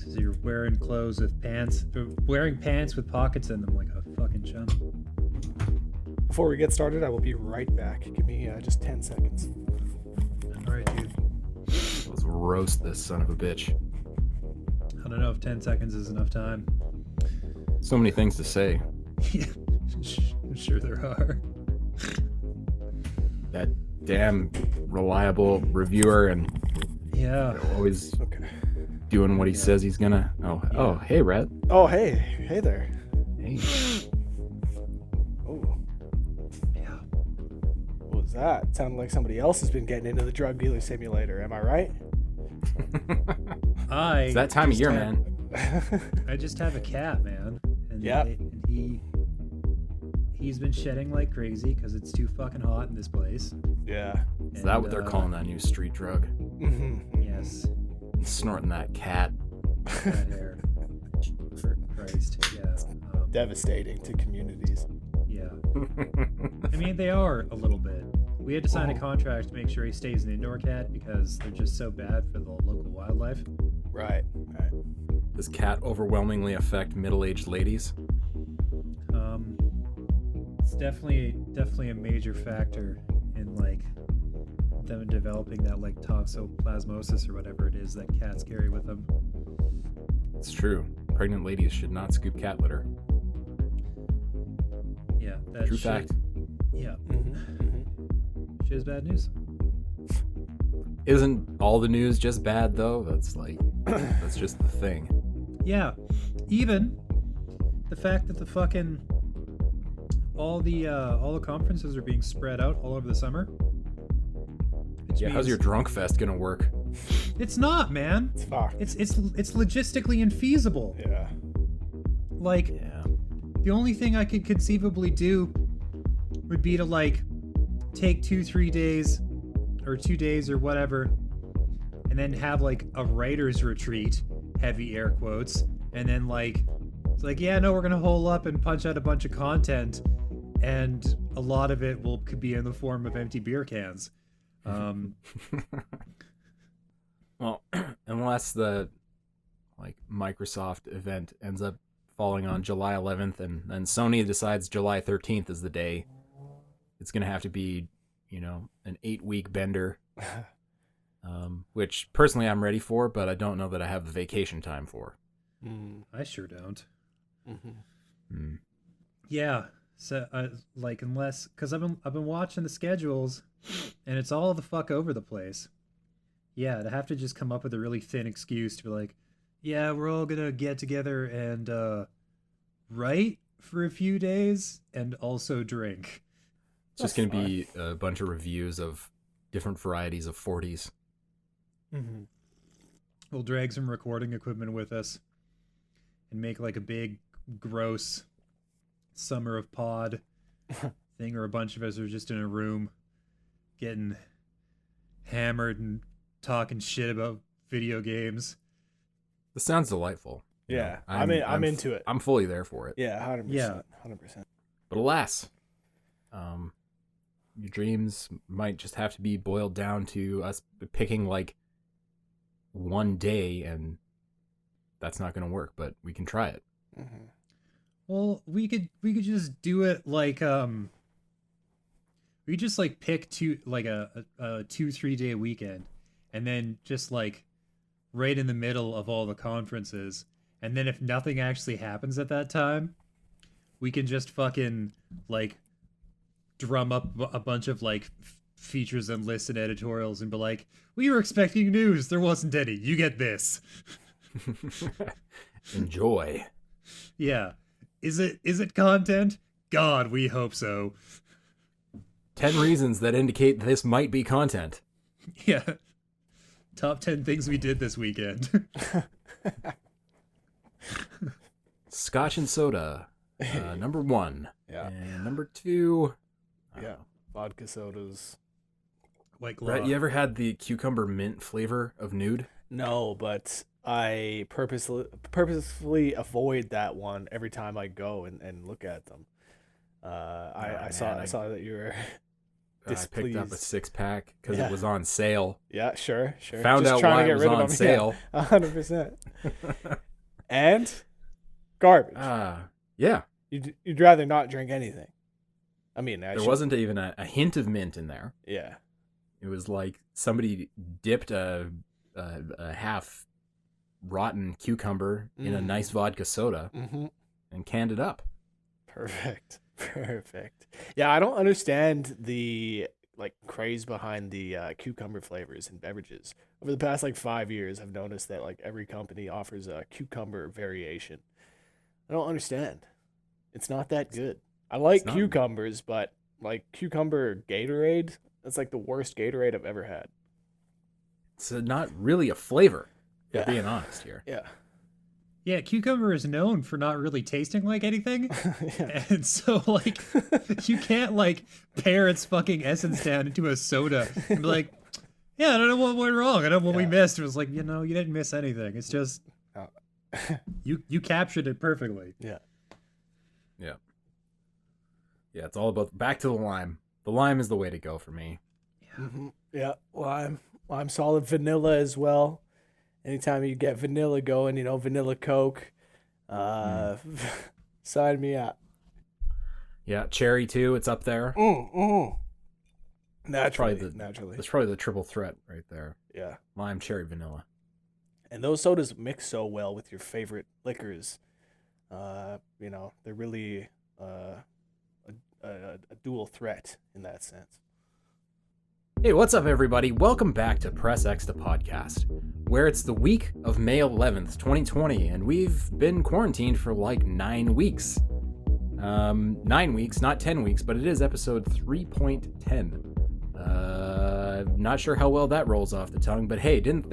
So you're wearing clothes with pants, wearing pants with pockets in them like a fucking chump. Before we get started, I will be right back. Give me just 10 seconds. All right, dude. Let's roast this son of a bitch. I don't know if 10 seconds is enough time. So many things to say. Yeah, I'm sure there are. That damn reliable reviewer and Yeah. always doing what he says he's gonna. Oh, hey, Rhett. Oh, hey there. Hey. Oh, Yeah. what was that? Sounded like somebody else has been getting into the drug dealer simulator. Am I right? It's that time of year, man. I just have a cat, man. And Yeah. he's been shedding like crazy because it's too fucking hot in this place. Yeah. Is that what they're calling that new street drug? Mm-hmm. Yes. Snorting that cat. Cat hair. For Christ. Yeah. Devastating to communities. Yeah. I mean, they are a little bit. We had to sign a contract to make sure he stays an indoor cat because they're just so bad for the local wildlife. Right. Does cat overwhelmingly affect middle-aged ladies? It's definitely a major factor in like them developing that like toxoplasmosis or whatever it is that cats carry with them. It's true. Pregnant ladies should not scoop cat litter. Yeah, that True shit, fact. Yeah, Mm-hmm. shit is bad news. Isn't all the news just bad though? That's just the thing. Yeah, even the fact that the fucking all the conferences are being spread out all over the summer. Yeah, how's your drunk fest gonna work? It's not, man. It's fucked. It's logistically infeasible. Yeah. Like, Yeah. the only thing I could conceivably do would be to like take 2-3 days or 2 days or whatever, and then have like a writer's retreat, heavy air quotes, and then like it's like, yeah, no, we're gonna hole up and punch out a bunch of content, and a lot of it could be in the form of empty beer cans. Well, unless the like Microsoft event ends up falling on July 11th and then Sony decides July 13th is the day, it's going to have to be, an 8-week bender, which personally I'm ready for, but I don't know that I have the vacation time for. I sure don't. Mm-hmm. Yeah, so unless, because I've been watching the schedules, and it's all the fuck over the place. Yeah, to have to just come up with a really thin excuse to be like, yeah, we're all gonna get together and write for a few days and also drink. It's just going to be a bunch of reviews of different varieties of 40s. Mm-hmm. We'll drag some recording equipment with us and make like a big, gross summer of pod thing, or a bunch of us are just in a room getting hammered and talking shit about video games. This sounds delightful. Yeah, I'm into it. I'm fully there for it. Yeah, 100%. Yeah. 100%. But alas, your dreams might just have to be boiled down to us picking like one day, and that's not going to work, but we can try it. Mm-hmm. Well, we could just do it like we just like pick a 2-3 day weekend, and then just like right in the middle of all the conferences, and then if nothing actually happens at that time, we can just fucking like drum up a bunch of like features and lists and editorials and be like, we were expecting news, there wasn't any, you get this. Enjoy. Yeah. Is it content? God, we hope so. 10 reasons that indicate this might be content. Yeah. Top 10 things we did this weekend. Scotch and soda, number 1. Yeah. And number 2. Yeah. Vodka sodas. Like, Brett, you ever had the cucumber mint flavor of nude? No, but I purposefully avoid that one every time I go and look at them. I saw that you were. I picked up a displeased. 6-pack because Yeah. it was on sale. Yeah, sure. Found Just out trying why to it get was rid of on them. sale. Yeah, 100%. And garbage. Yeah. You'd rather not drink anything. I mean, There wasn't even a hint of mint in there. Yeah. It was like somebody dipped a half rotten cucumber in a nice vodka soda and canned it up. Perfect. Yeah, I don't understand the craze behind the cucumber flavors in beverages. Over the past 5 years, I've noticed that every company offers a cucumber variation. I don't understand. It's not that good. I like cucumbers, but cucumber Gatorade, that's the worst Gatorade I've ever had. It's not really a flavor, Yeah. being honest here. Yeah. Yeah, cucumber is known for not really tasting like anything. Yeah. And so, you can't, pare its fucking essence down into a soda and be like, yeah, I don't know what went wrong. I don't know what we missed. It was like, you didn't miss anything. It's just, you captured it perfectly. Yeah. Yeah. Yeah, it's all about back to the lime. The lime is the way to go for me. Yeah, lime solid, vanilla as well. Anytime you get vanilla going, vanilla Coke, sign me up. Yeah, cherry too. It's up there. Naturally. That's probably the triple threat right there. Yeah. Lime, cherry, vanilla. And those sodas mix so well with your favorite liquors. They're really a dual threat in that sense. Hey, what's up, everybody? Welcome back to Press X to Podcast, where it's the week of May 11th, 2020, and we've been quarantined for 9 weeks. 9 weeks, not 10 weeks, but it is episode 3.10. Not sure how well that rolls off the tongue, but hey, I didn't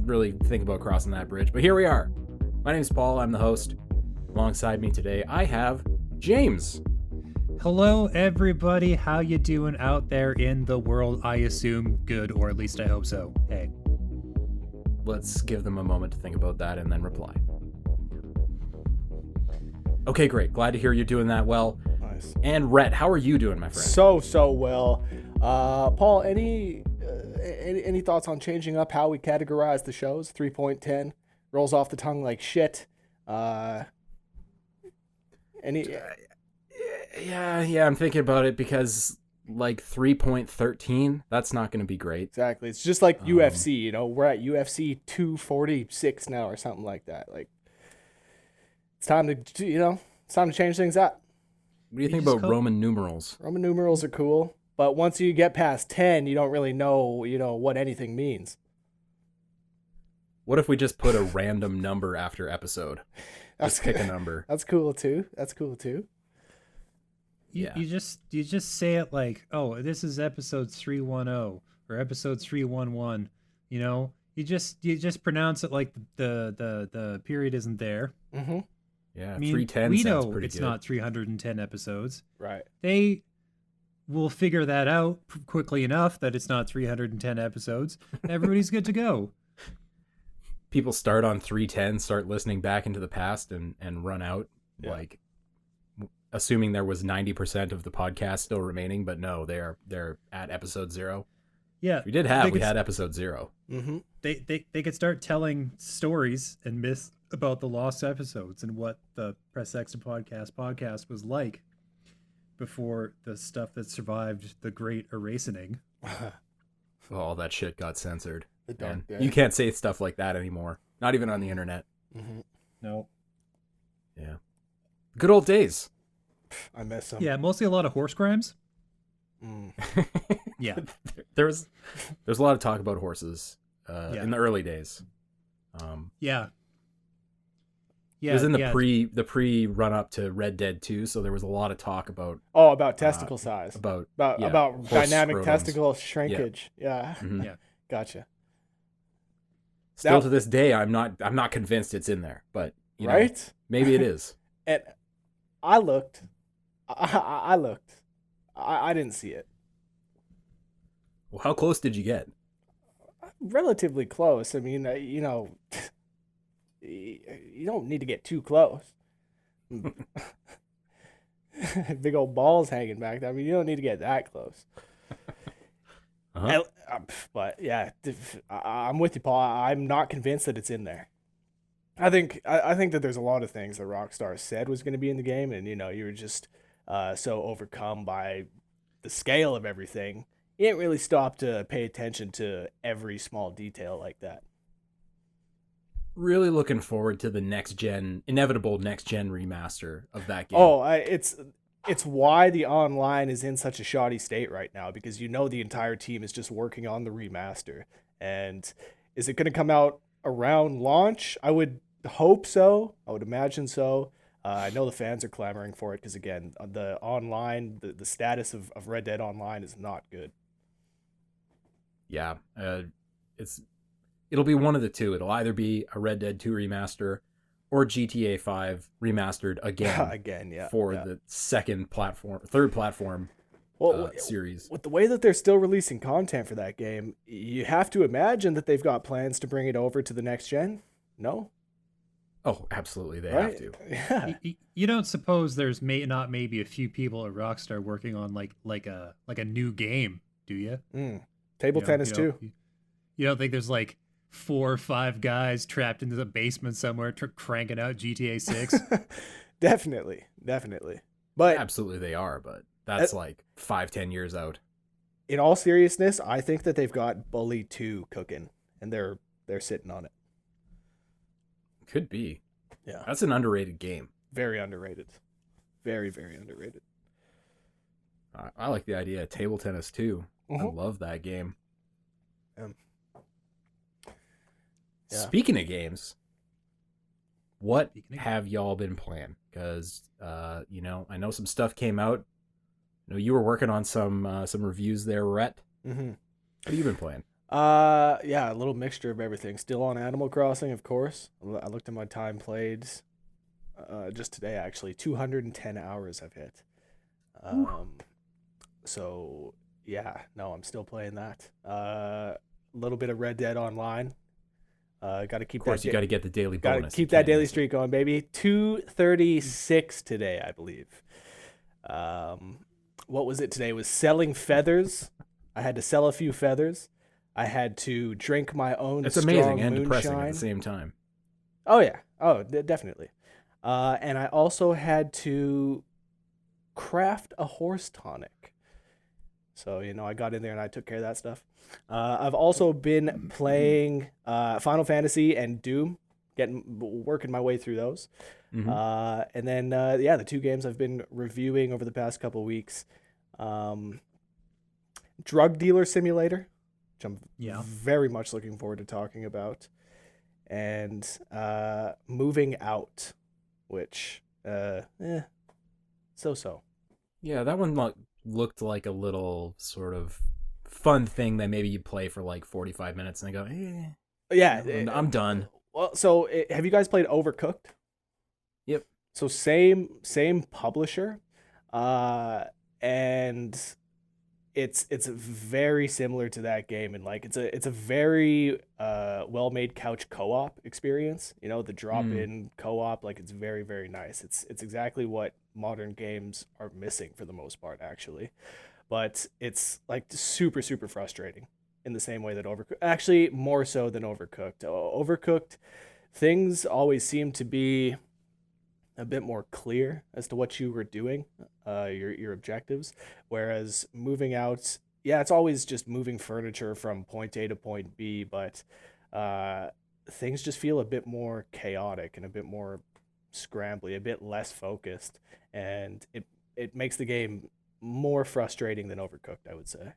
really think about crossing that bridge, but here we are. My name's Paul, I'm the host. Alongside me today, I have James. Hello, everybody. How you doing out there in the world? I assume good, or at least I hope so. Hey. Let's give them a moment to think about that and then reply. Okay, great. Glad to hear you're doing that well. Nice. And Rhett, how are you doing, my friend? So well. Paul, any thoughts on changing up how we categorize the shows? 3.10 rolls off the tongue like shit. Yeah, I'm thinking about it because 3.13, that's not going to be great. Exactly. It's just like UFC, we're at UFC 246 now or something like that. It's time to change things up. What do you think about Roman numerals? Roman numerals are cool, but once you get past 10, you don't really know, what anything means. What if we just put a random number after episode? Just pick a number. That's cool too. You just say it oh, this is episode 310 or episode 311. You just pronounce it like the period isn't there. Mm-hmm. Yeah, I mean, 310 we sounds know pretty it's good. not 310 episodes. Right. They will figure that out quickly enough that it's not 310 episodes. Everybody's good to go. People start on 310, start listening back into the past and run out, assuming there was 90% of the podcast still remaining, but no, they're at episode 0. Yeah, we had episode 0. Mm-hmm. They could start telling stories and myths about the lost episodes and what the Press X to podcast was like before the stuff that survived the Great Erasening. All that shit got censored. The you can't say stuff like that anymore. Not even on the internet. Mm-hmm. No. Yeah. Good old days. I miss them. Yeah, mostly a lot of horse crimes. Mm. Yeah. There's a lot of talk about horses in the early days. Yeah. It was in the pre run up to Red Dead 2, so there was a lot of talk about about testicle size. About dynamic scrotums. Testicle shrinkage. Yeah. Mm-hmm. Yeah. Gotcha. Still to this day, I'm not convinced it's in there, but right? Maybe it is. And I looked. I looked. I didn't see it. Well, how close did you get? Relatively close. I mean, you don't need to get too close. Big old balls hanging back there. I mean, you don't need to get that close. Uh-huh. But yeah, I'm with you, Paul. I'm not convinced that it's in there. I think that there's a lot of things that Rockstar said was going to be in the game, and you were just so overcome by the scale of everything, you didn't really stop to pay attention to every small detail like that. Really looking forward to the inevitable next gen remaster of that game. Oh, it's why the online is in such a shoddy state right now, because the entire team is just working on the remaster. And is it going to come out around launch? I would hope so. I would imagine so. I know the fans are clamoring for it because, again, the online, the status of Red Dead Online is not good. Yeah, it'll be one of the two. It'll either be a Red Dead 2 remaster or GTA 5 remastered again, for the third platform series. With the way that they're still releasing content for that game, you have to imagine that they've got plans to bring it over to the next gen. No? Oh, absolutely, they Right? have to. Yeah. You don't suppose there's maybe a few people at Rockstar working on like a new game, do you? Table tennis too. You don't think there's like 4 or 5 guys trapped into the basement somewhere cranking out GTA 6? Definitely. But Absolutely they are, but that's like 5-10 years out. in all seriousness, I think that they've got Bully 2 cooking, and they're sitting on it. Could be. Yeah. That's an underrated game. Very underrated. Very, very underrated. I like the idea of table tennis too. I Mhm. love that game. Yeah. Speaking of games, what Speaking of have y'all been playing? Because I know some stuff came out. You were working on some reviews there, Rhett. Mm-hmm. What have you been playing? Yeah, a little mixture of everything. Still on Animal Crossing, of course. I looked at my time played just today, actually. 210 hours I've hit. So, yeah, no, I'm still playing that. A little bit of Red Dead Online. Got to keep Of course, that. you got to get the daily bonus. Got to keep You that can't daily miss it. streak going, baby. 236 today, I believe. What was it today? It was selling feathers. I had to sell a few feathers. I had to drink my own It's strong amazing and depressing at moonshine. the same time. Oh, yeah. Oh, definitely. And I also had to craft a horse tonic. So, I got in there and I took care of that stuff. I've also been playing Final Fantasy and Doom, working my way through those. Mhm. And then, the 2 games I've been reviewing over the past couple weeks. Drug Dealer Simulator, which I'm very much looking forward to talking about. And Moving Out, which, so-so. Yeah, that one looked like a little sort of fun thing that maybe you play for like 45 minutes and then go, Yeah. I'm done. Well, so have you guys played Overcooked? Yep. So same publisher, and it's very similar to that game, and like it's a very well-made couch co-op experience. The drop-in co-op, like it's very, very nice. It's exactly what modern games are missing for the most part, actually. But it's like super, super frustrating in the same way that Overcooked, actually more so than Overcooked. Overcooked, things always seem to be a bit more clear as to what you were doing, your objectives. Whereas Moving Out, yeah, it's always just moving furniture from point A to point B, but things just feel a bit more chaotic and a bit more scrambly, a bit less focused, and it makes the game more frustrating than Overcooked, I would say.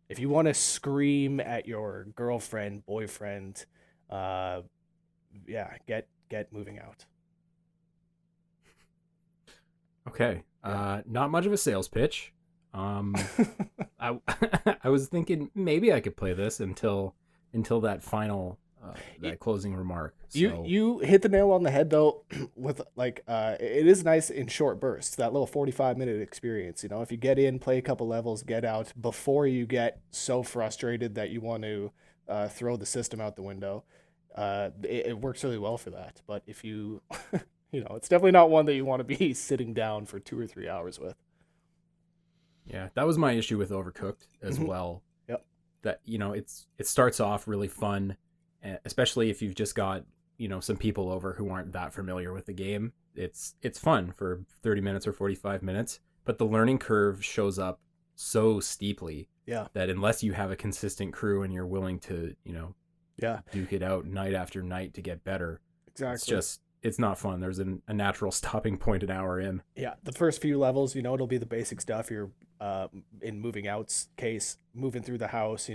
If you want to scream at your girlfriend, boyfriend, get Moving Out. Okay. Not much of a sales pitch. I was thinking maybe I could play this until that final that closing remark. So, You hit the nail on the head though with like it is nice in short bursts, that little 45-minute experience. If you get in, play a couple levels, get out before you get so frustrated that you want to throw the system out the window. It works really well for that. But if you It's definitely not one that you want to be sitting down for 2 or 3 hours with. Yeah, that was my issue with Overcooked as well. Yep. That, it starts off really fun, especially if you've just got, some people over who aren't that familiar with the game. It's fun for 30 minutes or 45 minutes, but the learning curve shows up so steeply that unless you have a consistent crew and you're willing to, duke it out night after night to get better, exactly. It's not fun. There's a natural stopping point an hour in. Yeah, the first few levels, it'll be the basic stuff. You're in moving out's case, moving through the house,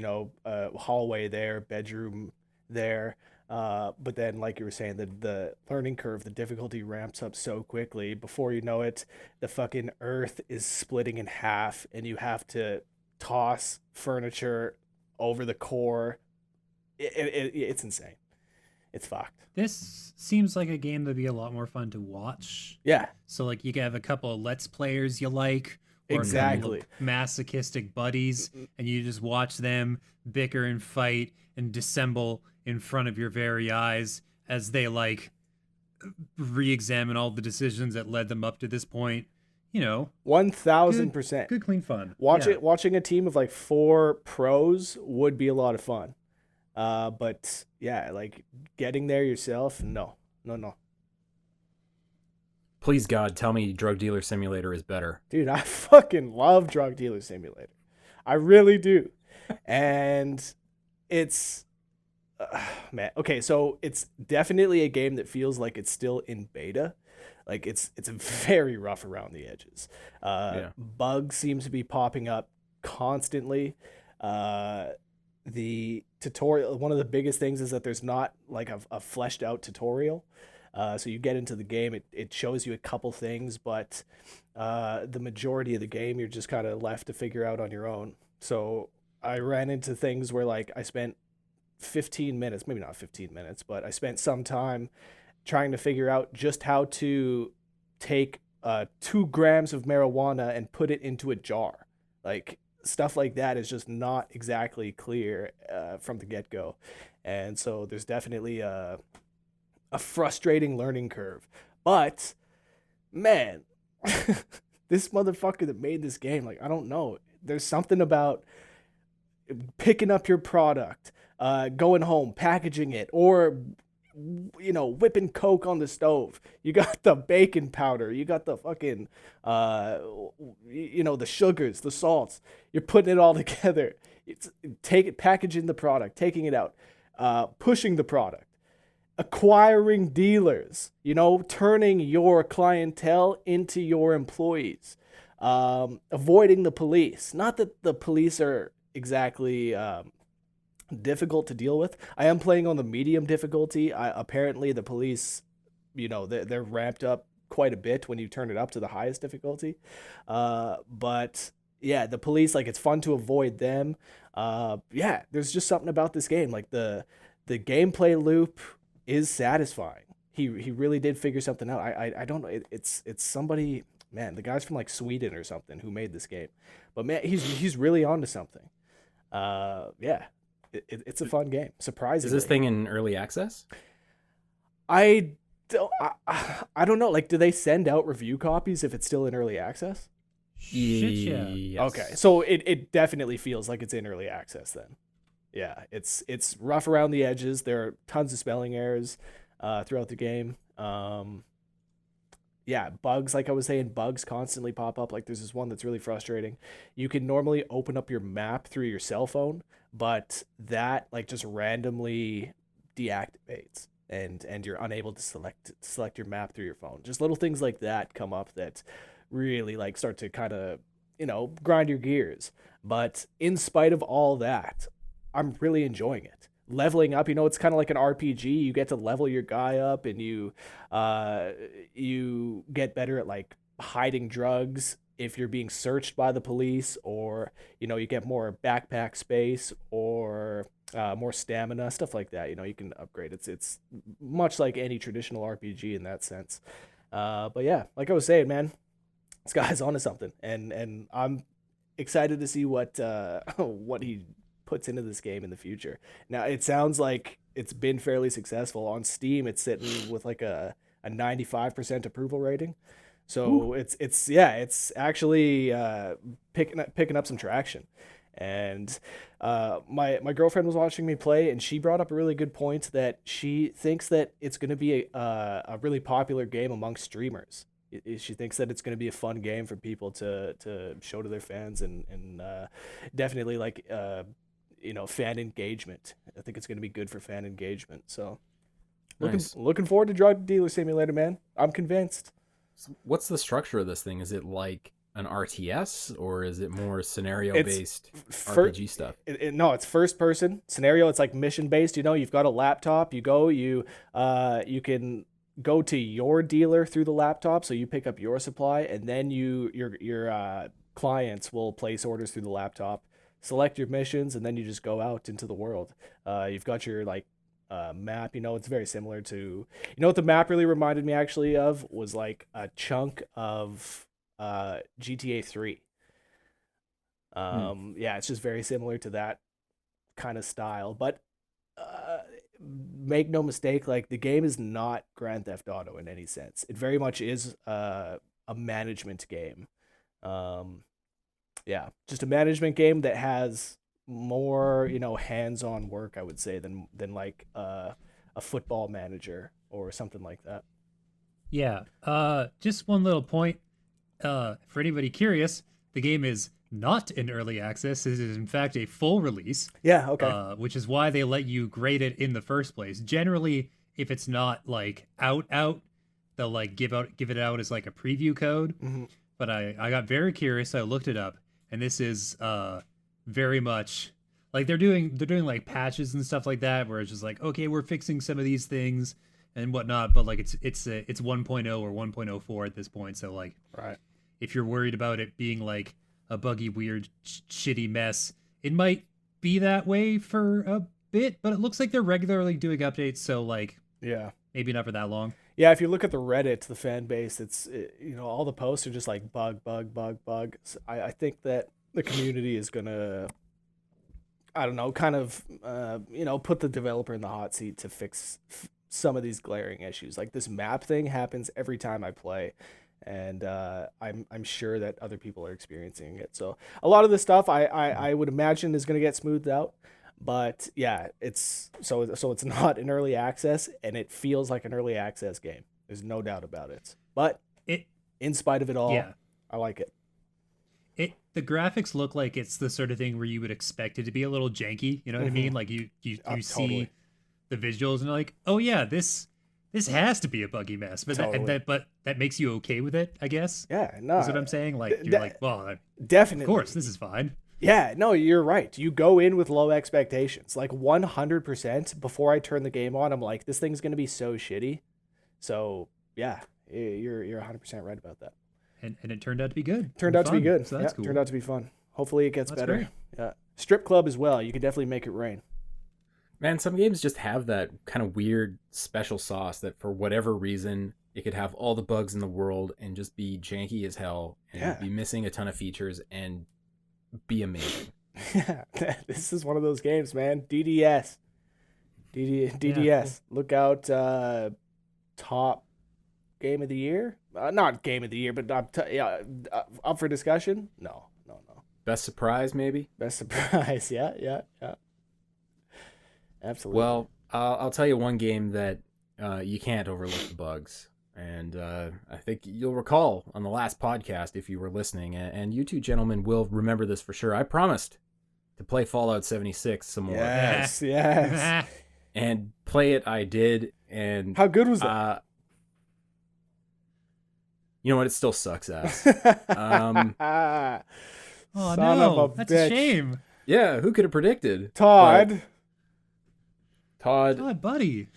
hallway there, bedroom there. But then, like you were saying, the learning curve, the difficulty ramps up so quickly. Before you know it, the fucking earth is splitting in half, and you have to toss furniture over the core. It's insane. It's fucked. This seems like a game that'd be a lot more fun to watch. Yeah. So like you can have a couple of Let's Players you like, or exactly, a couple of masochistic buddies, and you just watch them bicker and fight and dissemble in front of your very eyes as they like re-examine all the decisions that led them up to this point. 1000%. Good clean fun. Watching a team of like 4 pros would be a lot of fun. But yeah, like getting there yourself, no. Please God, tell me Drug Dealer Simulator is better. Dude, I fucking love Drug Dealer Simulator. I really do. And it's man, okay, so it's definitely a game that feels like it's still in beta. Like it's very rough around the edges. Bugs seem to be popping up constantly. The tutorial, one of the biggest things is that there's not like a fleshed out tutorial. So you get into the game, it shows you a couple things, but the majority of the game you're just kind of left to figure out on your own. So I ran into things where like I spent 15 minutes, maybe not 15 minutes, but I spent some time trying to figure out just how to take 2 grams of marijuana and put it into a jar. Like stuff like that is just not exactly clear from the get-go. And so there's definitely a frustrating learning curve. But man, this motherfucker that made this game, like, I don't know. There's something about picking up your product, going home, packaging it, or whipping Coke on the stove. You got the baking powder, you got the fucking the sugars, the salts. You're putting it all together. It's packaging the product, taking it out, pushing the product, acquiring dealers, turning your clientele into your employees, avoiding the police. Not that the police are exactly difficult to deal with. I am playing on the medium difficulty. Apparently the police, they're ramped up quite a bit when you turn it up to the highest difficulty. But yeah, the police, like, it's fun to avoid them. There's just something about this game. Like the gameplay loop is satisfying. He really did figure something out. I don't know. It's somebody, man, the guy's from like Sweden or something who made this game. But man, he's really onto something. It's a fun game. Surprisingly. Is this thing in early access? I don't know. Like, do they send out review copies if it's still in early access? Shit, yeah. Yes. Okay, so it definitely feels like it's in early access then. Yeah, it's rough around the edges. There are tons of spelling errors throughout the game. Bugs, like I was saying, bugs constantly pop up. Like, there's this one that's really frustrating. You can normally open up your map through your cell phone, but that like just randomly deactivates, and you're unable to select your map through your phone. Just little things like that come up that really like start to kind of grind your gears. But in spite of all that, I'm really enjoying it. Leveling up, it's kind of like an RPG. You get to level your guy up, and you get better at like hiding drugs if you're being searched by the police, or you get more backpack space, or more stamina, stuff like that. You can upgrade. It's much like any traditional RPG in that sense. But yeah, like I was saying, man, this guy's onto something, and I'm excited to see what he puts into this game in the future. Now, it sounds like it's been fairly successful. On Steam, it's sitting with like a a 95% approval rating. So it's actually picking up some traction. And my girlfriend was watching me play, and she brought up a really good point that she thinks that it's going to be a really popular game amongst streamers. She thinks that it's going to be a fun game for people to show to their fans, and definitely like fan engagement. I think it's going to be good for fan engagement. So Nice. looking forward to Drug Dealer Simulator, man. I'm convinced. So what's the structure of this thing? Is it like an RTS, or is it more scenario-based RPG stuff? No, it's first person scenario. It's like mission based. You've got a laptop. You can go to your dealer through the laptop, so you pick up your supply, and then your clients will place orders through the laptop, select your missions, and then you just go out into the world. You've got your map. It's very similar to what the map really reminded me actually of was like a chunk of GTA 3. Yeah, it's just very similar to that kind of style, but make no mistake, like the game is not Grand Theft Auto in any sense. It very much is a management game. Yeah, just a management game that has more hands-on work, I would say, than like a football manager or something like that. Yeah. Just one little point. For anybody curious, the game is not in early access. It is in fact a full release. Yeah, okay. Which is why they let you grade it in the first place. Generally, if it's not like out, they'll like give it out as like a preview code. Mm-hmm. But I got very curious. I looked it up, and this is very much like they're doing like patches and stuff like that, where it's just like, okay, we're fixing some of these things and whatnot, but like it's 1.0 or 1.04 at this point. So like, right. If you're worried about it being like a buggy, weird, shitty mess, it might be that way for a bit, but it looks like they're regularly doing updates, so like, yeah, maybe not for that long. Yeah, if you look at the Reddit, the fan base, all the posts are just like bug. So I think that the community is gonna, I don't know, kind of put the developer in the hot seat to fix some of these glaring issues. Like this map thing happens every time I play, and I'm sure that other people are experiencing it. So a lot of this stuff I would imagine is going to get smoothed out. But yeah, it's not an early access, and it feels like an early access game. There's no doubt about it. But in spite of it all, yeah, I like it. The graphics look like it's the sort of thing where you would expect it to be a little janky. You know what I mean? Like you Totally. see the visuals and you're like, oh yeah, this has to be a buggy mess, but Totally. but that makes you okay with it, I guess. Yeah, no, is what I'm saying. Like you're like, well, definitely, of course, this is fine. Yeah, no, you're right. You go in with low expectations, like 100%. Before I turn the game on, I'm like, this thing's gonna be so shitty. So yeah, you're 100% right about that. And it turned out to be good. Turned out to be good. So that's cool. Turned out to be fun. Hopefully it gets better. Great. Yeah, strip club as well. You can definitely make it rain. Man, some games just have that kind of weird special sauce that for whatever reason it could have all the bugs in the world and just be janky as hell and be missing a ton of features and be amazing. Yeah, this is one of those games, man. DDS. Yeah. Look out, top game of the year? Not game of the year, but up for discussion? No. Best surprise, maybe? Best surprise, yeah. Absolutely. Well, I'll tell you one game that you can't overlook the bugs. And I think you'll recall on the last podcast, if you were listening, and you two gentlemen will remember this for sure. I promised to play Fallout 76 some more. Yes. And play it, I did. And how good was that? You know what? It still sucks ass. Oh Son no, of a that's bitch. a shame. Yeah, who could have predicted? Todd, Buddy.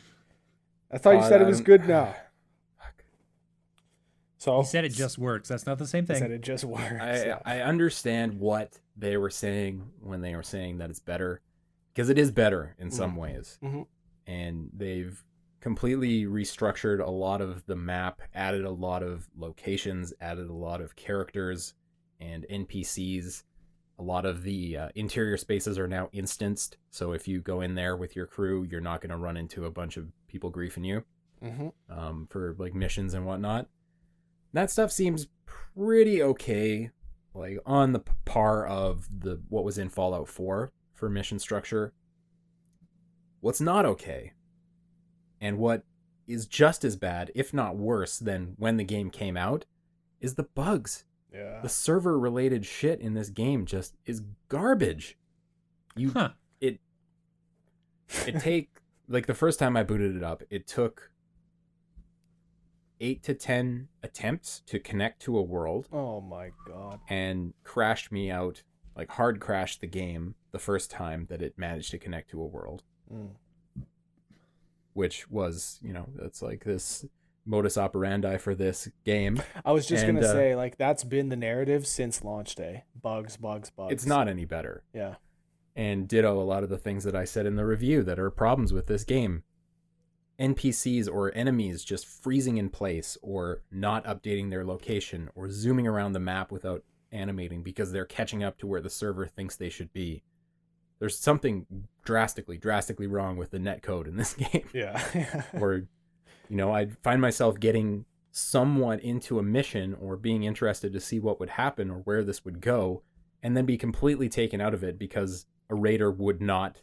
I thought you said it was good now. So He said it just works. That's not the same I thing. said it just works. I understand what they were saying when they were saying that it's better, because it is better in some ways. Mm-hmm. And they've completely restructured a lot of the map, added a lot of locations, added a lot of characters and NPCs. A lot of the interior spaces are now instanced, so if you go in there with your crew, you're not going to run into a bunch of people griefing you. for like missions and whatnot. That stuff seems pretty okay, like on the par of what was in Fallout 4 for mission structure. What's not okay, and what is just as bad, if not worse, than when the game came out, is the bugs. Yeah. The server-related shit in this game just is garbage. It like the first time I booted it up, it took 8 to 10 attempts to connect to a world. Oh my god. And crashed me out, like hard crashed the game the first time that it managed to connect to a world. Which was, that's like this modus operandi for this game. I was just going to say, like, that's been the narrative since launch day. Bugs. It's not any better. Yeah. And ditto a lot of the things that I said in the review that are problems with this game. NPCs or enemies just freezing in place or not updating their location or zooming around the map without animating because they're catching up to where the server thinks they should be. There's something drastically wrong with the netcode in this game. Yeah. Or, I'd find myself getting somewhat into a mission or being interested to see what would happen or where this would go, and then be completely taken out of it because a raider would not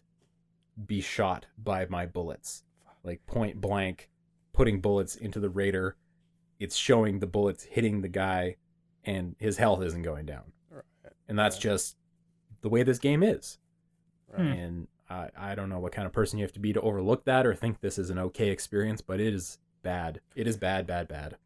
be shot by my bullets. Like point blank, putting bullets into the raider, it's showing the bullets hitting the guy, and his health isn't going down. Right. And that's just the way this game is. Right. And I don't know what kind of person you have to be to overlook that or think this is an okay experience, but it is bad. It is bad.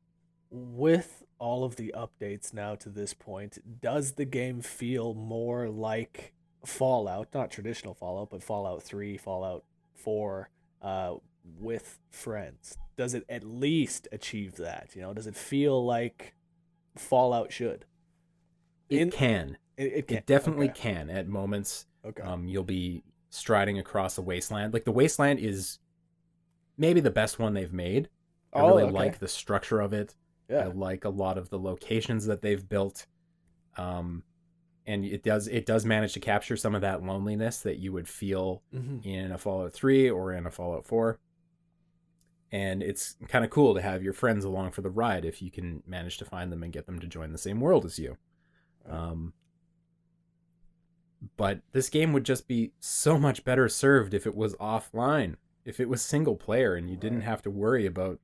With all of the updates now to this point, does the game feel more like Fallout, not traditional Fallout, but Fallout 3, Fallout 4, with friends? Does it at least achieve that? Does it feel like Fallout should? It can. It can. It definitely can at moments. Okay. You'll be striding across a wasteland. Like the wasteland is maybe the best one they've made. I really like the structure of it. Yeah. I like a lot of the locations that they've built. And it does manage to capture some of that loneliness that you would feel in a Fallout 3 or in a Fallout 4. And it's kind of cool to have your friends along for the ride if you can manage to find them and get them to join the same world as you. But this game would just be so much better served if it was offline, if it was single player and you didn't have to worry about,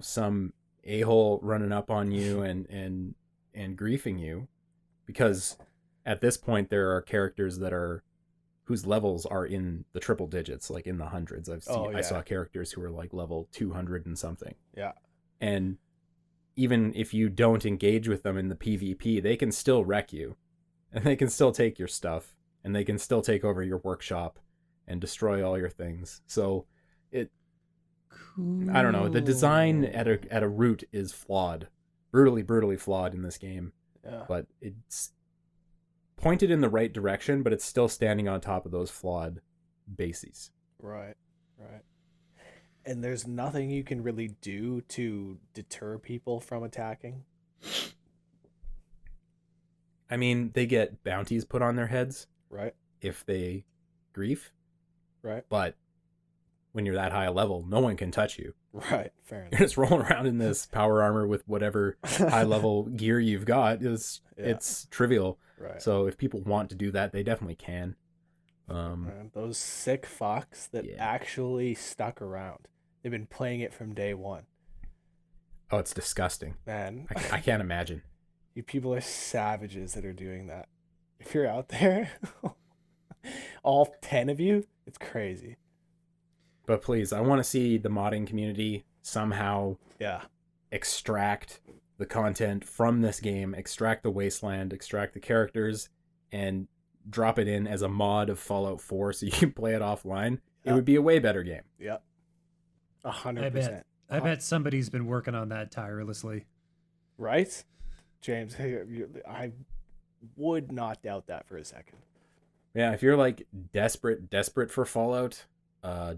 some a-hole running up on you and griefing you. Because at this point there are characters whose levels are in the triple digits, like in the hundreds. I saw characters who are like level 200 and something. Yeah. And even if you don't engage with them in the PvP, they can still wreck you. And they can still take your stuff. And they can still take over your workshop and destroy all your things. So I don't know. The design at a root is flawed. Brutally flawed in this game. Yeah. But it's pointed in the right direction, but it's still standing on top of those flawed bases. Right. And there's nothing you can really do to deter people from attacking? I mean, they get bounties put on their heads. Right. If they grief. Right. But when you're that high a level, no one can touch you. Right. Fair enough. You're just rolling around in this power armor with whatever high level gear you've got. It's trivial. Right. So if people want to do that, they definitely can. Those sick fucks that actually stuck around. They've been playing it from day one. Oh, it's disgusting. Man. I can't imagine. You people are savages that are doing that. If you're out there, all 10 of you, it's crazy. But please, I want to see the modding community somehow extract the content from this game, extract the wasteland, extract the characters, and drop it in as a mod of Fallout 4 so you can play it offline. It would be a way better game. Yep. 100%. I bet somebody's been working on that tirelessly. Right? James, I would not doubt that for a second. Yeah, if you're like desperate for Fallout,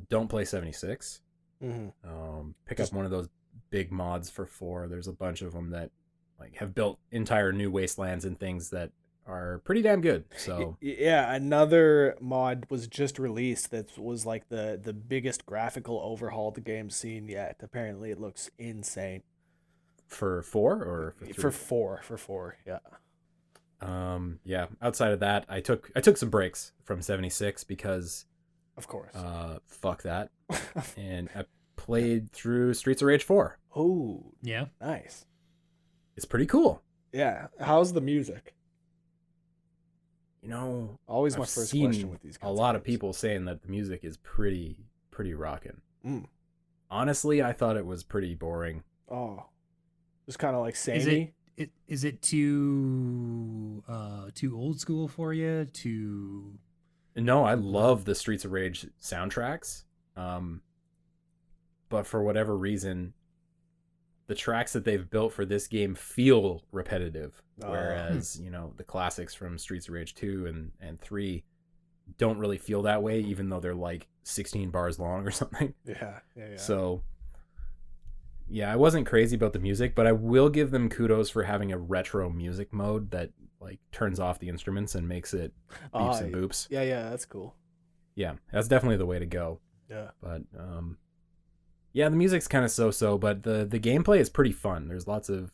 don't play 76. Pick up one of those big mods for 4. There's a bunch of them that like have built entire new wastelands and things that are pretty damn good. So Yeah, another mod was just released that was like the biggest graphical overhaul the game's seen yet. Apparently, it looks insane. for 4 or for 3? For four, yeah. Yeah. Outside of that, I took some breaks from 76 because Of course. fuck that, and I played through Streets of Rage 4. Oh, Yeah. nice. It's pretty cool. Yeah. How's the music? You know, Always my I've first seen question with these kinds a lot of games. people saying that the music is pretty rockin'. Mm. Honestly, I thought it was pretty boring. Oh, just kind of like Is samey. is it too old school for you? Too No, I love the Streets of Rage soundtracks. But for whatever reason, the tracks that they've built for this game feel repetitive. Whereas, the classics from Streets of Rage 2 and 3 don't really feel that way, even though they're like 16 bars long or something. Yeah. So, yeah, I wasn't crazy about the music, but I will give them kudos for having a retro music mode that like turns off the instruments and makes it beeps and boops. Yeah, that's cool. Yeah, that's definitely the way to go. Yeah. But yeah, the music's kind of so-so, but the gameplay is pretty fun. There's lots of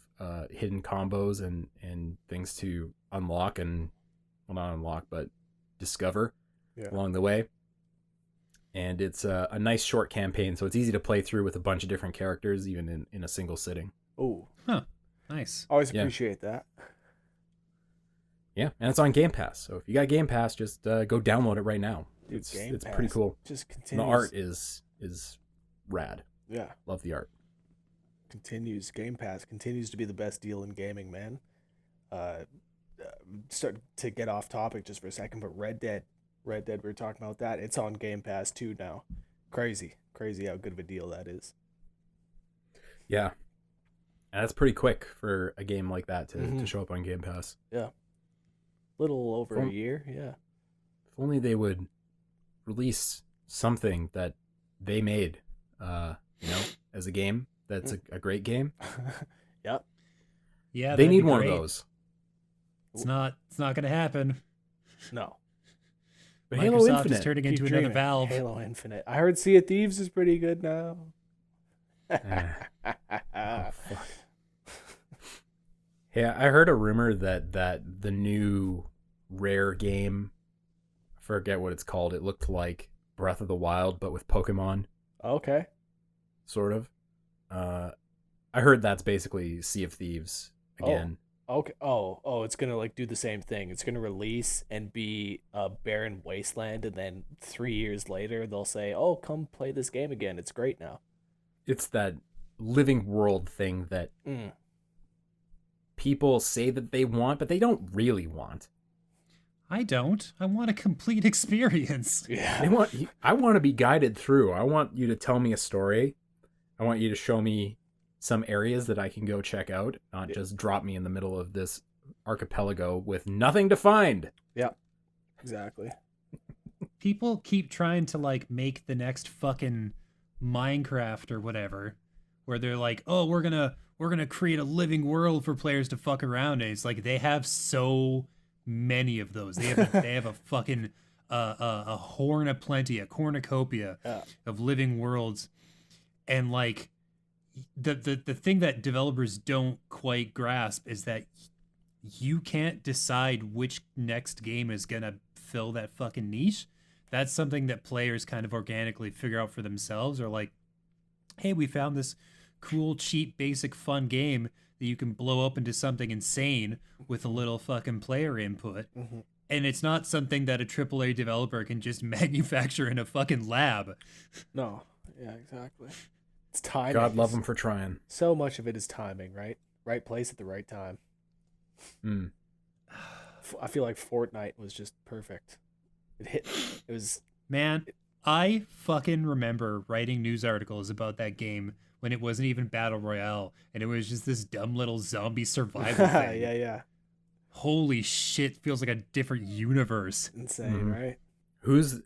hidden combos and things to unlock not unlock, but discover along the way. And it's a nice short campaign, so it's easy to play through with a bunch of different characters, even in a single sitting. Oh, nice. always appreciate that. Yeah, and it's on Game Pass. So if you got Game Pass, just go download it right now. Dude, It's Game Pass pretty cool. Just And continues. the art is rad. Yeah, Love the art. continues. Game Pass continues to be the best deal in gaming, man. Start to get off topic just for a second, but Red Dead, we were talking about that. It's on Game Pass too now. Crazy how good of a deal that is. Yeah. And that's pretty quick for a game like that to show up on Game Pass. Little over a From- year, yeah. If only they would release something that they made, as a game that's a great game. Yep. Yeah, They that'd need be one great. of those. It's not gonna happen. No. But Microsoft Halo is Infinite. turning Keep into another dreaming. Valve. Halo Infinite. I heard Sea of Thieves is pretty good now. Oh, fuck. Yeah, I heard a rumor that the new Rare game, I forget what it's called, it looked like Breath of the Wild, but with Pokemon, Okay. sort of. I heard that's basically Sea of Thieves again. Okay. Oh, it's gonna like do the same thing. It's gonna release and be a barren wasteland, and then 3 years later they'll say, "Oh, come play this game again. It's great now." It's that living world thing that people say that they want, but they don't really want. I don't. I want a complete experience. Yeah. I want to be guided through. I want you to tell me a story. I want you to show me some areas that I can go check out, not just drop me in the middle of this archipelago with nothing to find. Yep. Exactly. People keep trying to like make the next fucking Minecraft or whatever, where they're like, "Oh, we're gonna create a living world for players to fuck around in." It's like they have so many of those. They have a fucking a horn of plenty, a cornucopia of living worlds, and like the thing that developers don't quite grasp is that you can't decide which next game is gonna fill that fucking niche. That's something that players kind of organically figure out for themselves, or like, hey, we found this cool, cheap, basic, fun game that you can blow up into something insane with a little fucking player input. Mm-hmm. And it's not something that a AAA developer can just manufacture in a fucking lab. No. Yeah. Exactly. It's timing. God love them for trying. So much of it is timing, right? Right place at the right time. I feel like Fortnite was just perfect. It was. Man, I fucking remember writing news articles about that game when it wasn't even Battle Royale, and it was just this dumb little zombie survival thing. Yeah. Holy shit, feels like a different universe. Insane, right? Who's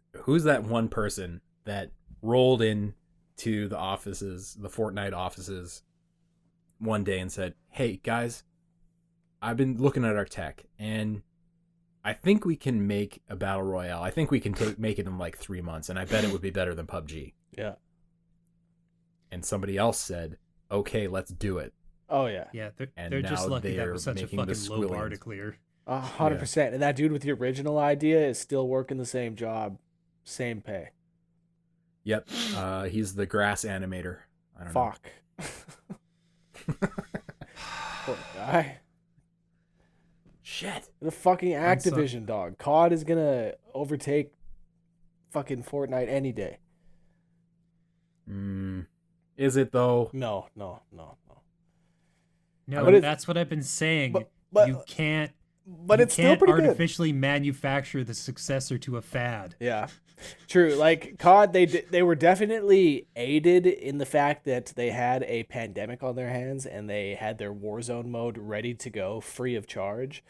that one person that rolled in to the offices, the Fortnite offices, one day and said, "Hey guys, I've been looking at our tech, and I think we can make a battle royale. I think we can make it in like 3 months, and I bet it would be better than PUBG. Yeah. And somebody else said, "Okay, let's do it." Oh yeah. Yeah, And they're just now lucky that they're was such a making the fucking low bar to squillions. clear. 100%. And that dude with the original idea is still working the same job, same pay. Yep, he's the grass animator. I don't know. Fuck. Poor guy. Shit. The fucking I'm so- Activision dog. COD is gonna overtake fucking Fortnite any day. Is it though? No. No, But that's what I've been saying. But you can't. but you it's still can't pretty good. artificially manufacture the successor to a fad. Yeah, true. Like COD, they were definitely aided in the fact that they had a pandemic on their hands and they had their Warzone mode ready to go, free of charge.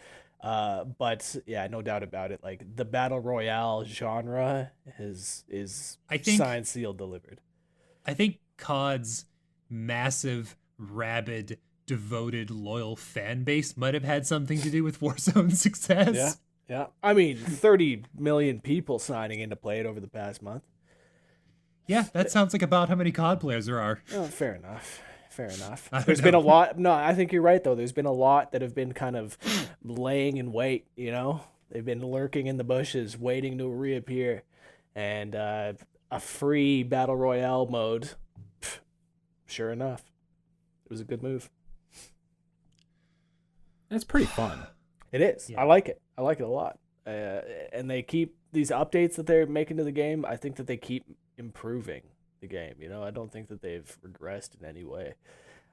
But yeah, no doubt about it. Like the battle royale genre is I think- signed, sealed, delivered. I think COD's massive, rabid, devoted, loyal fan base might have had something to do with Warzone's success. Yeah, yeah. I mean, 30 million people signing in to play it over the past month. Yeah, that sounds like about how many COD players there are. Oh, fair enough. Fair enough. I don't There's been know. a lot. No, I think you're right, though. There's been a lot that have been kind of laying in wait, you know? They've been lurking in the bushes, waiting to reappear. And a free Battle Royale mode, sure enough, it was a good move. It's pretty fun. It is. Yeah. I like it. I like it a lot. And they keep these updates that they're making to the game. I think that they keep improving the game. You know, I don't think that they've regressed in any way.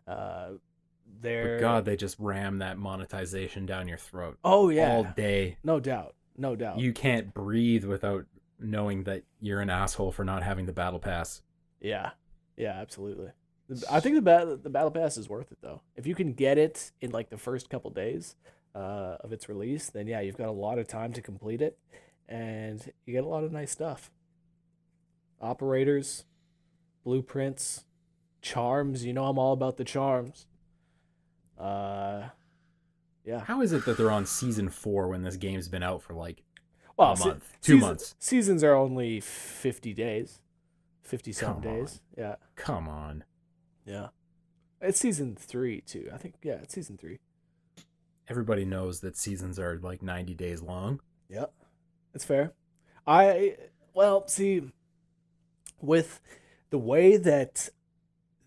But God, they just ram that monetization down your throat Oh yeah, all day. no doubt, no doubt. You can't breathe without knowing that you're an asshole for not having the battle pass. Yeah, absolutely. I think the battle pass is worth it though. If you can get it in like the first couple days of its release, then yeah, you've got a lot of time to complete it, and you get a lot of nice stuff. Operators, blueprints, charms. You know I'm all about the charms. Yeah. How is it that they're on season 4 when this game's been out for like Well, a month, 2 months? Seasons are only 50 days, 50 some Come days. Yeah. Come on. Yeah. It's season 3 too. I think it's season 3. Everybody knows that seasons are like 90 days long. Yep. It's fair. See, with the way that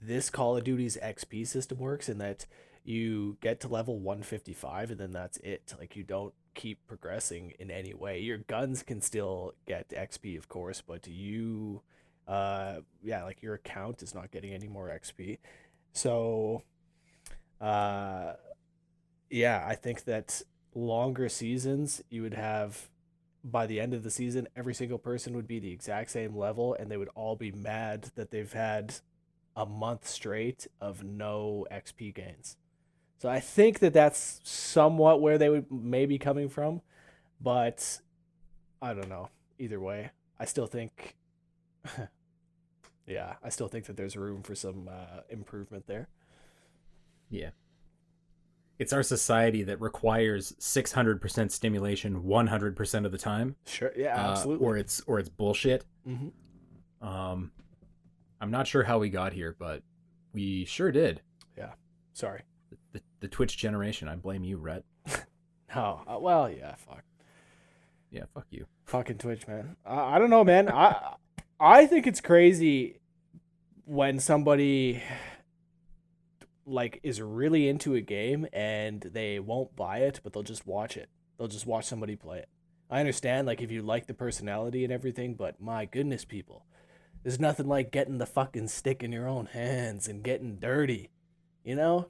this Call of Duty's XP system works, in that you get to level 155 and then that's it. Like you don't keep progressing in any way. Your guns can still get XP, of course, but you like your account is not getting any more XP. So I think that longer seasons, you would have, by the end of the season, every single person would be the exact same level, and they would all be mad that they've had a month straight of no XP gains. So I think that that's somewhat where they would maybe coming from, but I don't know. Either way, I still think, I still think that there's room for some improvement there. Yeah. It's our society that requires 600% stimulation 100% of the time. Sure, yeah, absolutely. Or it's bullshit. Mm-hmm. I'm not sure how we got here, but we sure did. Yeah, sorry. The Twitch generation. I blame you, Rhett. Oh, well, yeah, fuck. Yeah, fuck you. Fucking Twitch, man. I don't know, man. I think it's crazy when somebody like is really into a game and they won't buy it, but they'll just watch it. They'll just watch somebody play it. I understand, like, if you like the personality and everything, but my goodness, people, there's nothing like getting the fucking stick in your own hands and getting dirty, you know?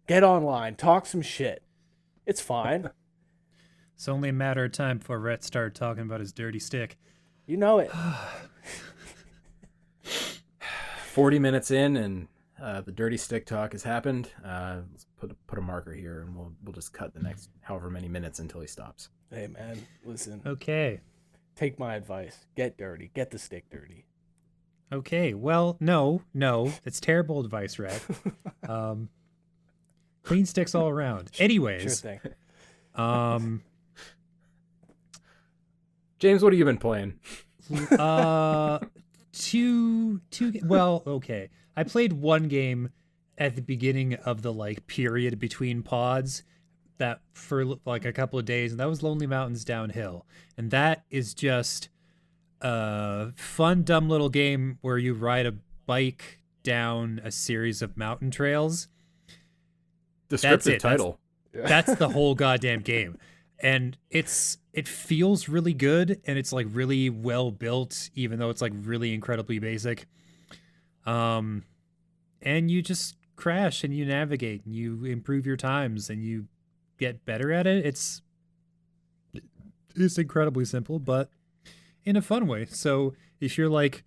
Get online, talk some shit. It's fine. It's only a matter of time before Rhett started talking about his dirty stick. You know it. 40 minutes in, and the dirty stick talk has happened. Let's put a marker here, and we'll just cut the next however many minutes until he stops. Hey, man, listen. Okay. Take my advice. Get dirty. Get the stick dirty. Okay. Well, no. That's terrible advice, Rhett. Clean sticks all around. Anyways. Sure thing. James, what have you been playing? Well, okay. I played one game at the beginning of the like period between pods that for like a couple of days, and that was Lonely Mountains Downhill. And that is just a fun, dumb little game where you ride a bike down a series of mountain trails. Descriptive title. That's the whole goddamn game. And it feels really good, and it's like really well built, even though it's like really incredibly basic. And you just crash and you navigate and you improve your times and you get better at it. It's incredibly simple, but in a fun way. So if you're like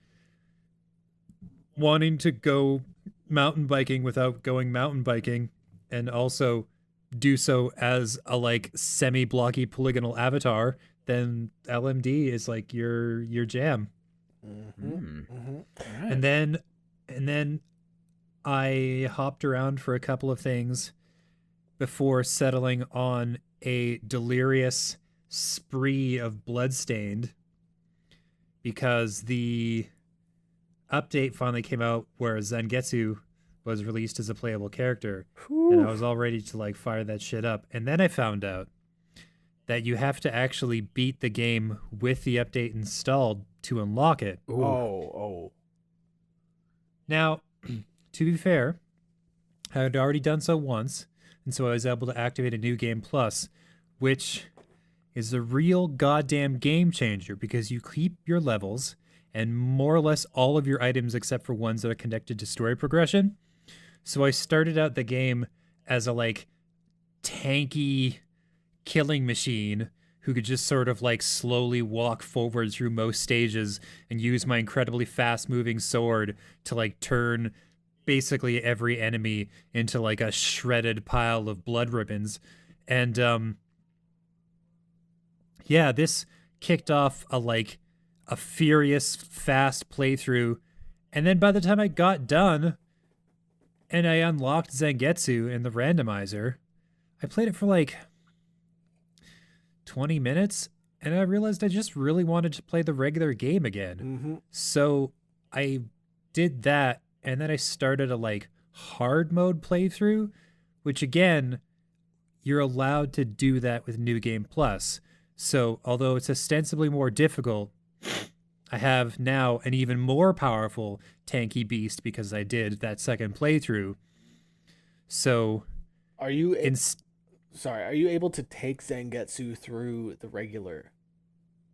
wanting to go mountain biking without going mountain biking, and also do so as a like semi-blocky polygonal avatar, then LMD is like your jam. Right. And then I hopped around for a couple of things before settling on a delirious spree of Bloodstained, because the update finally came out where Zangetsu was released as a playable character. And I was all ready to like fire that shit up. And then I found out that you have to actually beat the game with the update installed to unlock it. Ooh. Oh. Now, to be fair, I had already done so once, and so I was able to activate a new game plus, which is a real goddamn game changer, because you keep your levels and more or less all of your items except for ones that are connected to story progression. So I started out the game as a like tanky killing machine who could just sort of like slowly walk forward through most stages and use my incredibly fast moving sword to like turn basically every enemy into like a shredded pile of blood ribbons. And yeah, this kicked off a furious fast playthrough. And then by the time I got done and I unlocked Zangetsu in the randomizer, I played it for like 20 minutes, and I realized I just really wanted to play the regular game again. So I did that, and then I started a like hard mode playthrough, which again, you're allowed to do that with New Game Plus. So although it's ostensibly more difficult, I have now an even more powerful tanky beast because I did that second playthrough. So Are you able to take Zangetsu through the regular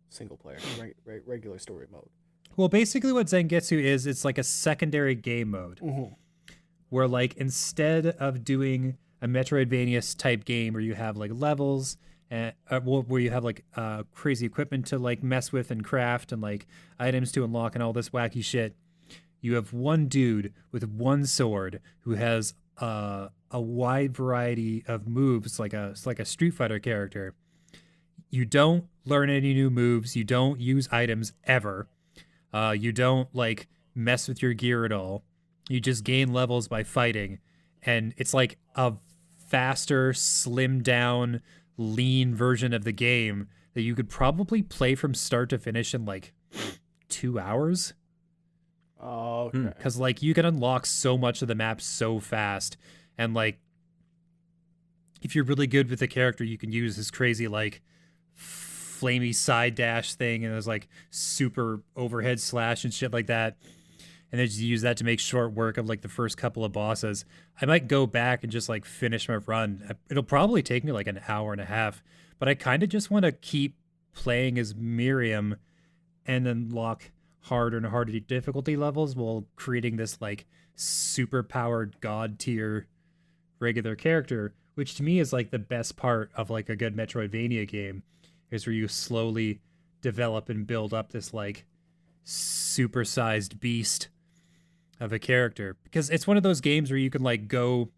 single player, regular story mode? Well, basically what Zangetsu is, it's like a secondary game mode where like instead of doing a Metroidvania type game where you have like levels and where you have like crazy equipment to like mess with and craft and like items to unlock and all this wacky shit, you have one dude with one sword who has a wide variety of moves, like a Street Fighter character. You don't learn any new moves. You don't use items ever. You don't like mess with your gear at all. You just gain levels by fighting, and it's like a faster, slimmed down, lean version of the game that you could probably play from start to finish in like 2 hours. Oh, okay. Because like you can unlock so much of the map so fast, and like if you're really good with the character, you can use this crazy like flamey side dash thing, and there's like super overhead slash and shit like that, and then just use that to make short work of like the first couple of bosses. I might go back and just like finish my run. It'll probably take me like an hour and a half, but I kind of just want to keep playing as Miriam and unlock harder and harder difficulty levels while creating this like super powered god tier regular character, which to me is like the best part of like a good Metroidvania game, is where you slowly develop and build up this like supersized beast of a character, because it's one of those games where you can like go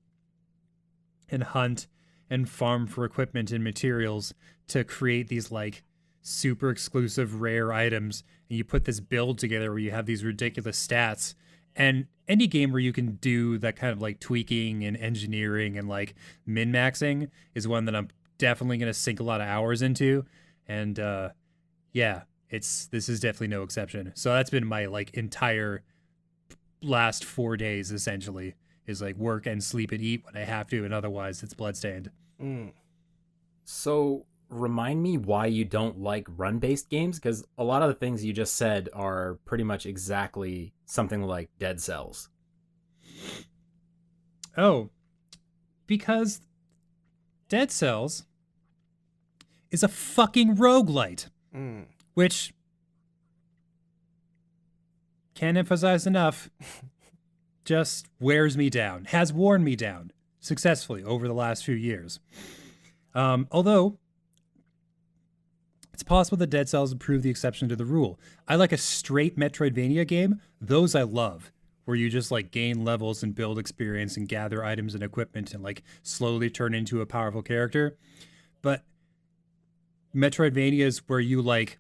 and hunt and farm for equipment and materials to create these like super exclusive rare items, and you put this build together where you have these ridiculous stats. And any game where you can do that kind of like tweaking and engineering and like min-maxing is one that I'm definitely going to sink a lot of hours into. And yeah, this is definitely no exception. So that's been my like entire last 4 days essentially, is like work and sleep and eat when I have to, and otherwise it's bloodstained. Mm. So remind me why you don't like run-based games, because a lot of the things you just said are pretty much exactly something like Dead Cells. Oh, because Dead Cells is a fucking roguelite, which can't emphasize enough, just wears me down, has worn me down successfully over the last few years. Although it's possible that Dead Cells would prove the exception to the rule. I like a straight Metroidvania game. Those I love, where you just like gain levels and build experience and gather items and equipment and like slowly turn into a powerful character. But Metroidvanias where you like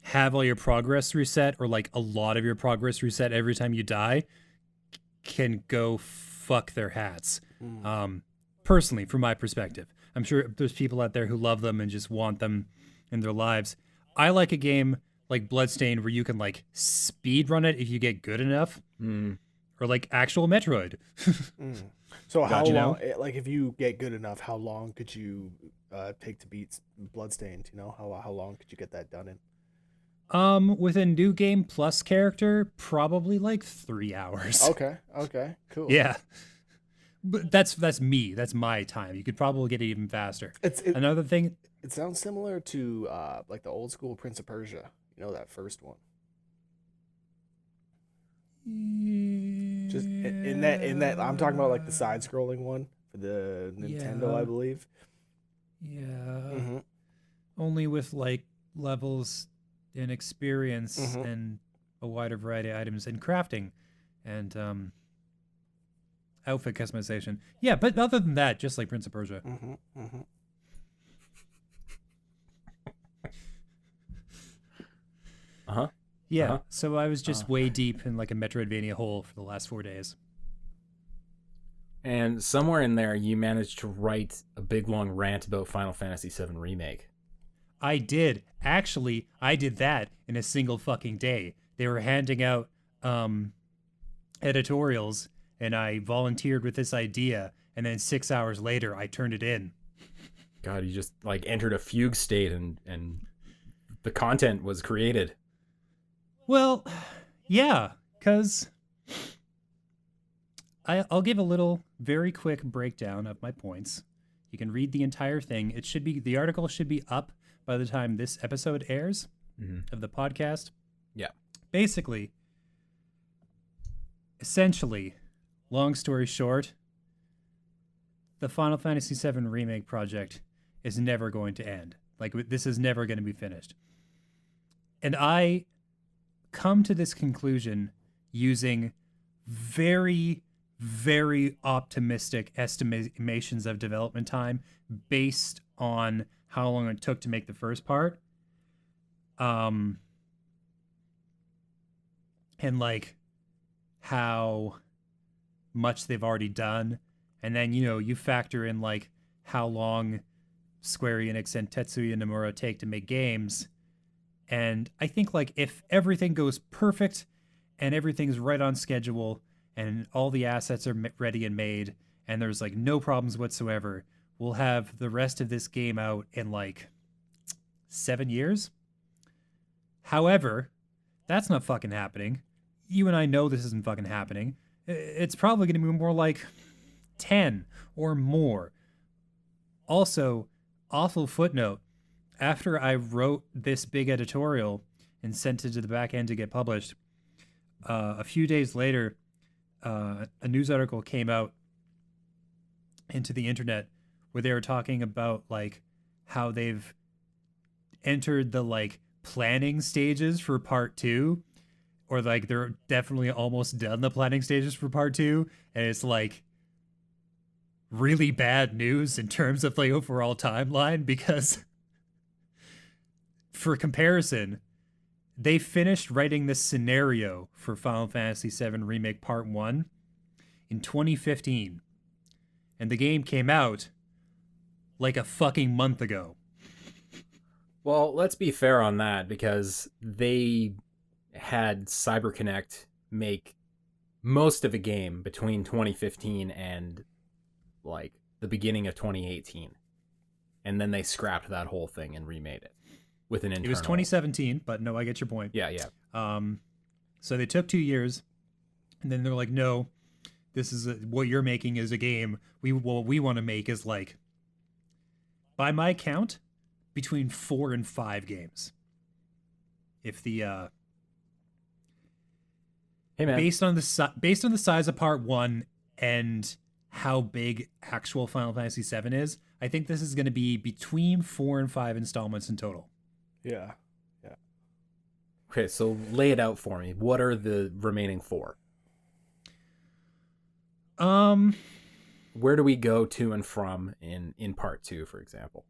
have all your progress reset, or like a lot of your progress reset every time you die, can go fuck their hats. Personally, from my perspective, I'm sure there's people out there who love them and just want them in their lives. I like a game like Bloodstained where you can like speed run it if you get good enough, or like actual Metroid. So how you know? long, like if you get good enough, how long could you take to beat Bloodstained? You know, how long could you get that done in? With a new game plus character, probably like 3 hours. Okay, cool. Yeah. But that's me. That's my time. You could probably get it even faster. Another thing. It sounds similar to like the old school Prince of Persia. You know, that first one. Just in that I'm talking about like the side scrolling one for the Nintendo, Yeah. I believe. Yeah. Only with like levels and experience and a wider variety of items and crafting and outfit customization. Yeah, but other than that, just like Prince of Persia. Yeah, so I was just way deep in like a Metroidvania hole for the last 4 days. And somewhere in there, you managed to write a big long rant about Final Fantasy VII Remake. I did. Actually, I did that in a single fucking day. They were handing out editorials, and I volunteered with this idea, and then 6 hours later, I turned it in. God, you just like entered a fugue state, and the content was created. Well, yeah, because I'll give a little, very quick breakdown of my points. You can read the entire thing. The article should be up by the time this episode airs of the podcast. Yeah. Basically, essentially, long story short, the Final Fantasy VII Remake project is never going to end. Like, this is never going to be finished. And I come to this conclusion using very, very optimistic estimations of development time based on how long it took to make the first part. And like how much they've already done. And then, you factor in like how long Square Enix and Tetsuya Nomura take to make games. And I think like if everything goes perfect and everything's right on schedule and all the assets are ready and made and there's like no problems whatsoever, we'll have the rest of this game out in like 7 years. However, that's not fucking happening. You and I know this isn't fucking happening. It's probably going to be more like 10 or more. Also, awful footnote. After I wrote this big editorial and sent it to the back end to get published, a few days later, a news article came out into the internet where they were talking about like how they've entered the like planning stages for part 2, or like they're definitely almost done the planning stages for part 2, and it's like really bad news in terms of the overall timeline, because for comparison, they finished writing this scenario for Final Fantasy VII Remake Part 1 in 2015. And the game came out like a fucking month ago. Well, let's be fair on that because they had CyberConnect make most of a game between 2015 and like the beginning of 2018. And then they scrapped that whole thing and remade it with an internal. It was 2017, but no, I get your point. Yeah, yeah. So they took 2 years, and then they're like, no, this is what you're making is a game. What we want to make is like, by my count, between 4 and 5 games. If the Hey man, based on the size of part 1 and how big actual Final Fantasy VII is, I think this is going to be between 4 and 5 installments in total. Yeah. okay, so lay it out for me. What are the remaining 4? Where do we go to and from in part 2, for example?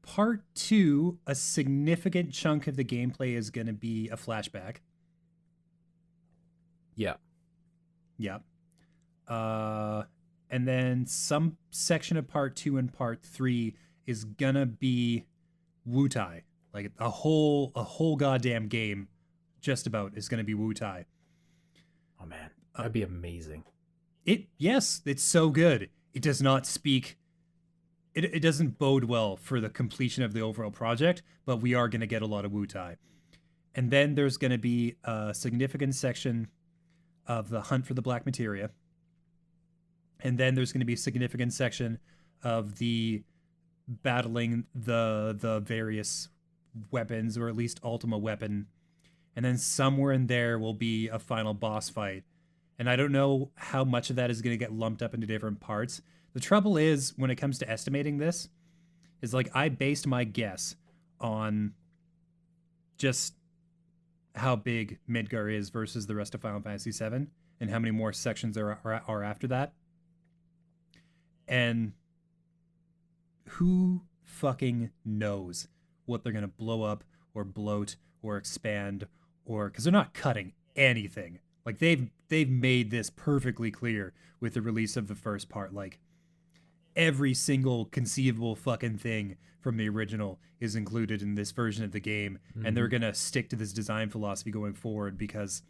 Part 2, a significant chunk of the gameplay is going to be a flashback. Yeah. Yeah. And then some section of part 2 and part 3 is gonna be Wutai. Like a whole goddamn game just about is gonna be Wutai. Oh man, that'd be amazing. Yes, it's so good. It does not speak it doesn't bode well for the completion of the overall project, but we are gonna get a lot of Wutai. And then there's gonna be a significant section of the hunt for the black materia. And then there's going to be a significant section of the battling the various weapons, or at least Ultima weapon. And then somewhere in there will be a final boss fight. And I don't know how much of that is going to get lumped up into different parts. The trouble is, when it comes to estimating this, is like I based my guess on just how big Midgar is versus the rest of Final Fantasy VII and how many more sections are after that. And who fucking knows what they're going to blow up or bloat or expand, or because they're not cutting anything. Like they've made this perfectly clear with the release of the first part. Like every single conceivable fucking thing from the original is included in this version of the game. Mm-hmm. And they're going to stick to this design philosophy going forward because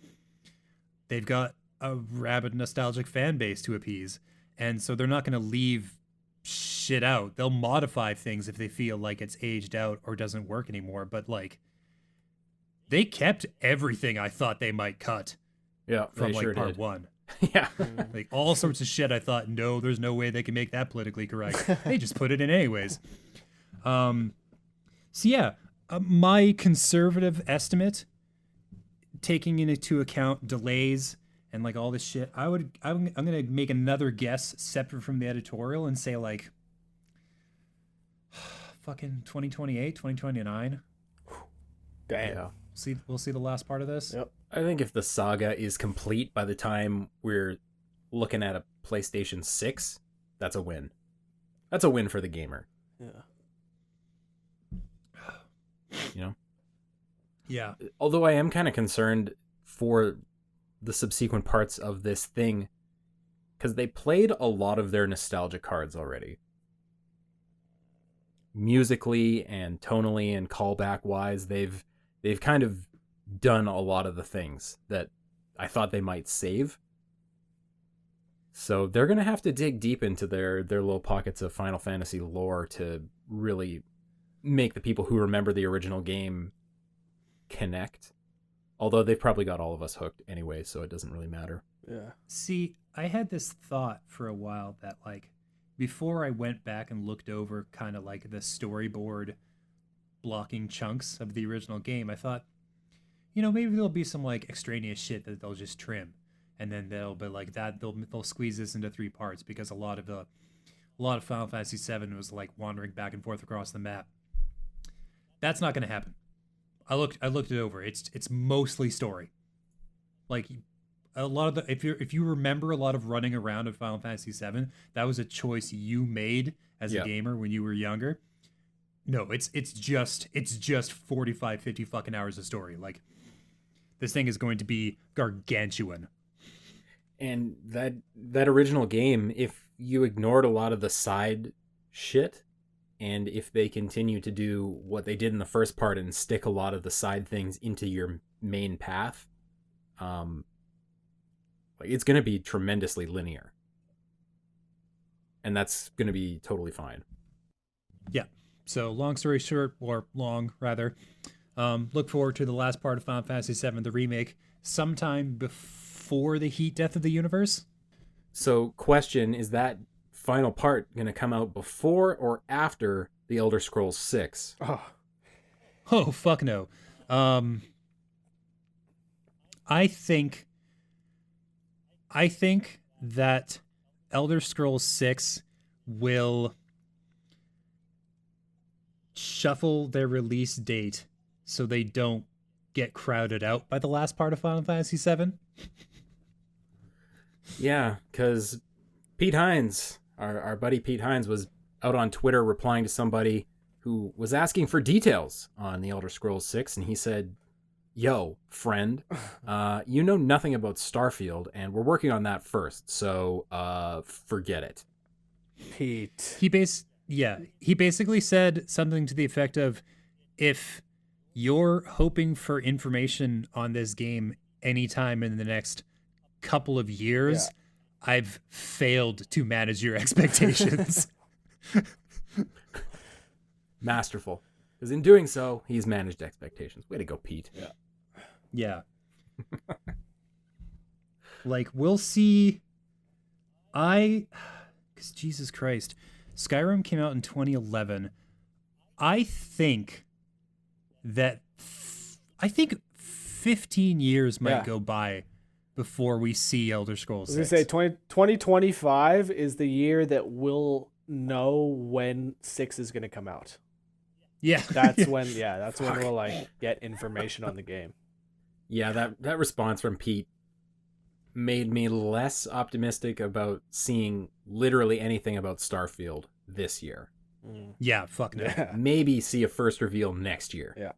they've got a rabid nostalgic fan base to appease. And so they're not going to leave shit out. They'll modify things if they feel like it's aged out or doesn't work anymore. But like, they kept everything I thought they might cut. Yeah, from like sure part did. 1. Yeah, like all sorts of shit. I thought, no, there's no way they can make that politically correct. They just put it in anyways. So yeah, my conservative estimate, taking into account delays and like all this shit, I'm gonna make another guess separate from the editorial and say like fucking 2028, 2029. Damn. yeah. We'll see the last part of this. Yep. I think if the saga is complete by the time we're looking at a PlayStation 6, that's a win. That's a win for the gamer. Yeah. You know? Yeah. Although I am kind of concerned for the subsequent parts of this thing, because they played a lot of their nostalgia cards already. Musically and tonally and callback wise, they've kind of done a lot of the things that I thought they might save. So they're going to have to dig deep into their little pockets of Final Fantasy lore to really make the people who remember the original game connect. Although they've probably got all of us hooked anyway, so it doesn't really matter. Yeah. See, I had this thought for a while that like before I went back and looked over kind of like the storyboard blocking chunks of the original game, I thought, you know, maybe there'll be some like extraneous shit that they'll just trim, and then they'll be like that they'll squeeze this into 3 parts because a lot of Final Fantasy VII was like wandering back and forth across the map. That's not going to happen. I looked it over. It's mostly story. Like a lot of the if you remember a lot of running around of Final Fantasy VII, that was a choice you made as a gamer when you were younger. No, it's just 45, 50 fucking hours of story. Like this thing is going to be gargantuan. And that original game, if you ignored a lot of the side shit, And if they continue to do what they did in the first part and stick a lot of the side things into your main path, it's going to be tremendously linear. And that's going to be totally fine. Yeah. So long story short, or long rather, look forward to the last part of Final Fantasy VII, the remake, sometime before the heat death of the universe. So question, is that final part going to come out before or after the Elder Scrolls 6? Oh, fuck no. I think that Elder Scrolls 6 will shuffle their release date so they don't get crowded out by the last part of Final Fantasy VII. Yeah, because Pete Hines, our buddy Pete Hines, was out on Twitter replying to somebody who was asking for details on the Elder Scrolls 6, and he said, "Yo, friend, you know nothing about Starfield, and we're working on that first, so forget it." Pete. He basically said something to the effect of, if you're hoping for information on this game anytime in the next couple of years, I've failed to manage your expectations. Masterful. Because in doing so, he's managed expectations. Way to go, Pete. Yeah. Like, we'll see. Because Jesus Christ, Skyrim came out in 2011. I think 15 years might go by before we see Elder Scrolls 6. I was going to say 2025 is the year that we'll know when 6 is going to come out. Yeah. That's when we'll get information on the game. Yeah, that response from Pete made me less optimistic about seeing literally anything about Starfield this year. Yeah, fuck no. Yeah. Maybe see a first reveal next year. Yeah.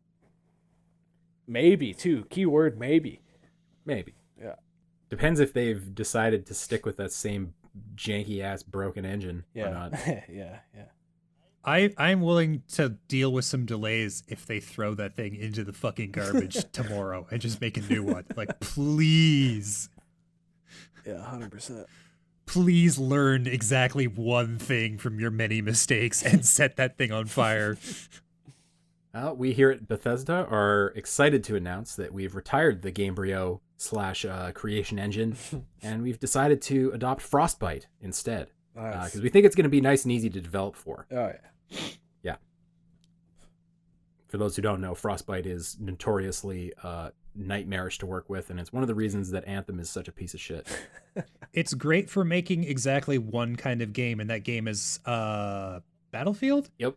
Maybe, too. Keyword maybe. Maybe. Yeah. Depends if they've decided to stick with that same janky-ass broken engine or not. Yeah. I'm willing to deal with some delays if they throw that thing into the fucking garbage tomorrow and just make a new one. Like, please. Yeah, 100%. Please learn exactly one thing from your many mistakes and set that thing on fire. We here at Bethesda are excited to announce that we've retired the Gamebryo / creation engine, and we've decided to adopt Frostbite instead. Nice. Because we think it's going to be nice and easy to develop for. Oh, yeah. Yeah. For those who don't know, Frostbite is notoriously nightmarish to work with, and it's one of the reasons that Anthem is such a piece of shit. It's great for making exactly one kind of game, and that game is Battlefield? Yep.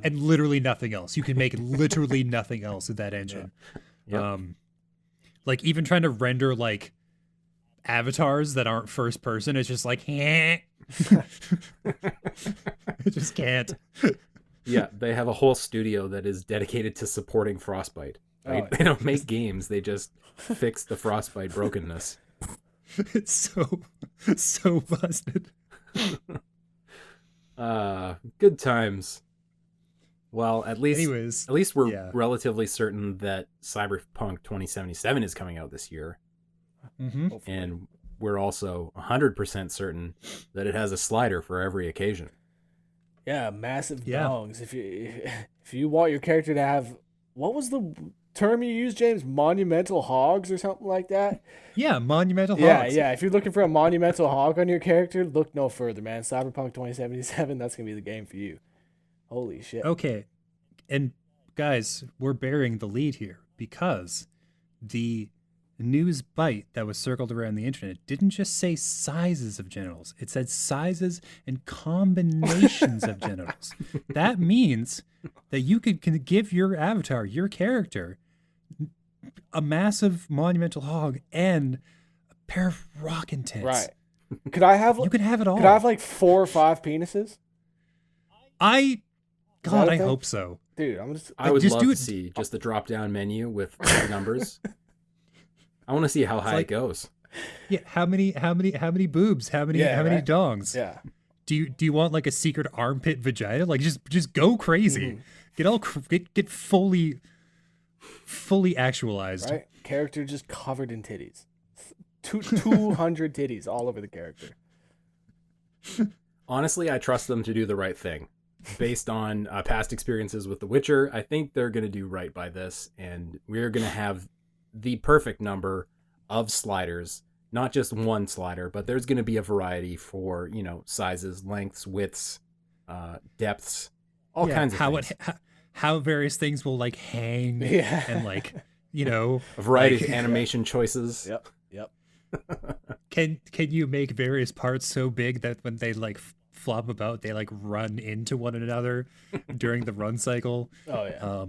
And literally nothing else. You can make literally nothing else with that engine. Yep. Like, even trying to render, like, avatars that aren't first person, it's just like, it just can't. Yeah, they have a whole studio that is dedicated to supporting Frostbite. Right? They don't make games, they just fix the Frostbite brokenness. It's so busted. Good times. Well, at least we're relatively certain that Cyberpunk 2077 is coming out this year. Mm-hmm. And we're also 100% certain that it has a slider for every occasion. Yeah, massive dongs. If you want your character to have, what was the term you used, James? Monumental hogs or something like that? Yeah, monumental hogs. Yeah. If you're looking for a monumental hog on your character, look no further, man. Cyberpunk 2077, that's going to be the game for you. Holy shit. Okay. And guys, we're bearing the lead here because the news bite that was circled around the internet didn't just say sizes of genitals. It said sizes and combinations of genitals. That means that you can give your avatar, your character, a massive monumental hog and a pair of rockin' tits. Right. Could I have? You could have it all. Could I have like 4 or 5 penises? I hope so. Dude, I would love to see just the drop-down menu with the numbers. I want to see how high it goes. Yeah, how many boobs? How many dongs? Yeah. Do you want like a secret armpit vagina? Like just go crazy. Get all get fully actualized. Right? Character just covered in titties. 200 titties all over the character. Honestly, I trust them to do the right thing. Based on past experiences with The Witcher, I think they're going to do right by this, and we're going to have the perfect number of sliders. Not just one slider, but there's going to be a variety for, sizes, lengths, widths, depths, all kinds of things. How various things will like hang and like, a variety of animation choices. Yep. Can you make various parts so big that when they like flop about, they like run into one another during the run cycle? Oh yeah.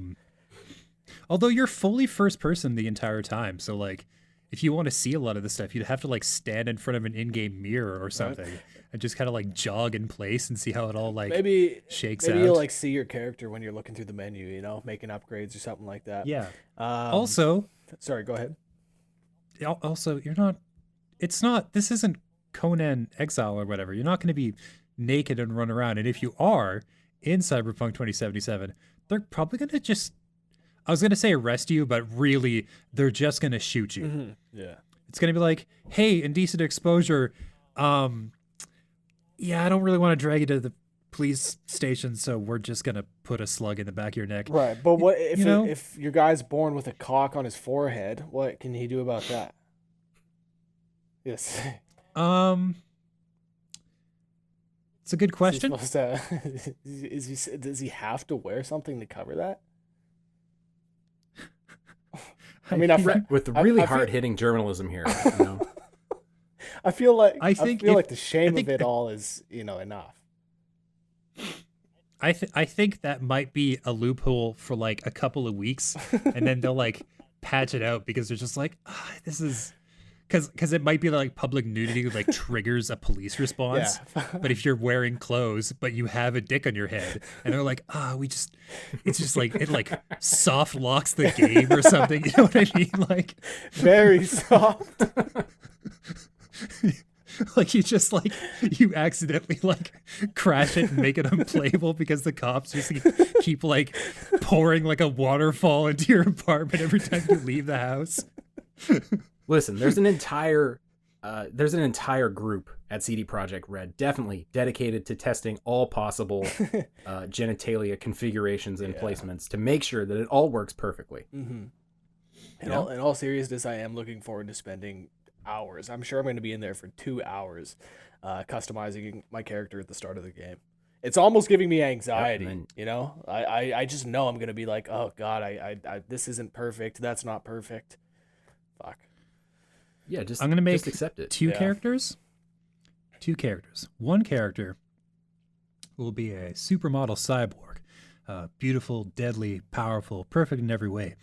Although you're fully first person the entire time, so like if you want to see a lot of this stuff, you'd have to like stand in front of an in-game mirror or something and just kind of like jog in place and see how it all like shakes out. Maybe you'll like see your character when you're looking through the menu, making upgrades or something like that. Yeah. Also, sorry, go ahead. Also, this isn't Conan Exile or whatever. You're not going to be naked and run around. And if you are in Cyberpunk 2077, they're probably going to just, I was going to say arrest you, but really they're just going to shoot you. Mm-hmm. Yeah. It's going to be like, hey, indecent exposure. I don't really want to drag you to the police station, so we're just going to put a slug in the back of your neck. Right. But what if your guy's born with a cock on his forehead, what can he do about that? Yes. It's a good question. Does he have to wear something to cover that? with the really hard-hitting journalism here, I feel like the shame of it all is, enough. I think that might be a loophole for like a couple of weeks, and then they'll like patch it out because they're just like, this is because it might be like public nudity like triggers a police response. Yeah. But if you're wearing clothes but you have a dick on your head, and they're like, it's just like it like soft locks the game or something. You know what I mean? Like very soft. Like you accidentally like crash it and make it unplayable because the cops just keep like pouring like a waterfall into your apartment every time you leave the house. Listen, there's an entire group at CD Projekt Red definitely dedicated to testing all possible genitalia configurations and placements to make sure that it all works perfectly. Mm-hmm. In all seriousness, I am looking forward to spending hours. I'm sure I'm going to be in there for 2 hours customizing my character at the start of the game. It's almost giving me anxiety, I just know I'm going to be like, oh God, I this isn't perfect. That's not perfect. Fuck. Yeah, I'm going to make accept it. Two characters. One character will be a supermodel cyborg. Beautiful, deadly, powerful, perfect in every way.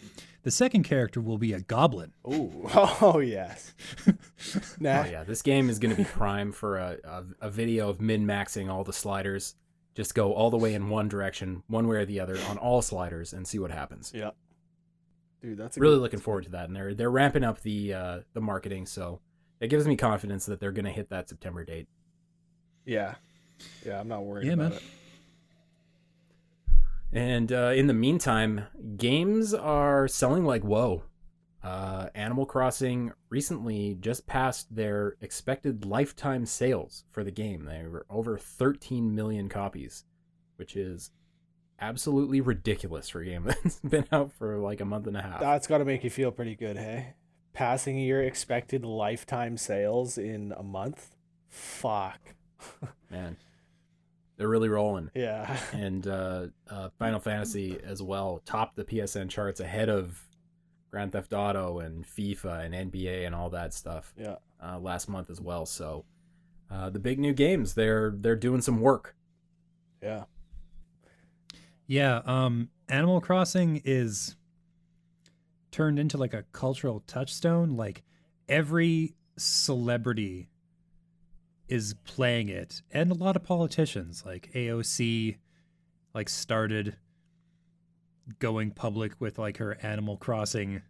The second character will be a goblin. Ooh. Oh, yes. Nah. Oh, yeah. This game is going to be prime for a video of min-maxing all the sliders. Just go all the way in one direction, one way or the other, on all sliders, and see what happens. Yeah. Dude, that's really looking forward to that. And they're ramping up the marketing, so it gives me confidence that they're going to hit that September date. Yeah. Yeah, I'm not worried about it. And in the meantime, games are selling like whoa. Animal Crossing recently just passed their expected lifetime sales for the game. They were over 13 million copies, which is absolutely ridiculous for a game that's been out for like a month and a half. That's got to make you feel pretty good, hey? Passing your expected lifetime sales in a month? Fuck. Man. They're really rolling. Yeah. And Final Fantasy as well topped the PSN charts ahead of Grand Theft Auto and FIFA and NBA and all that stuff. Yeah. Last month as well. So the big new games, they're doing some work. Yeah. Yeah. Animal Crossing is turned into like a cultural touchstone. Like every celebrity is playing it, and a lot of politicians like AOC like started going public with like her Animal Crossing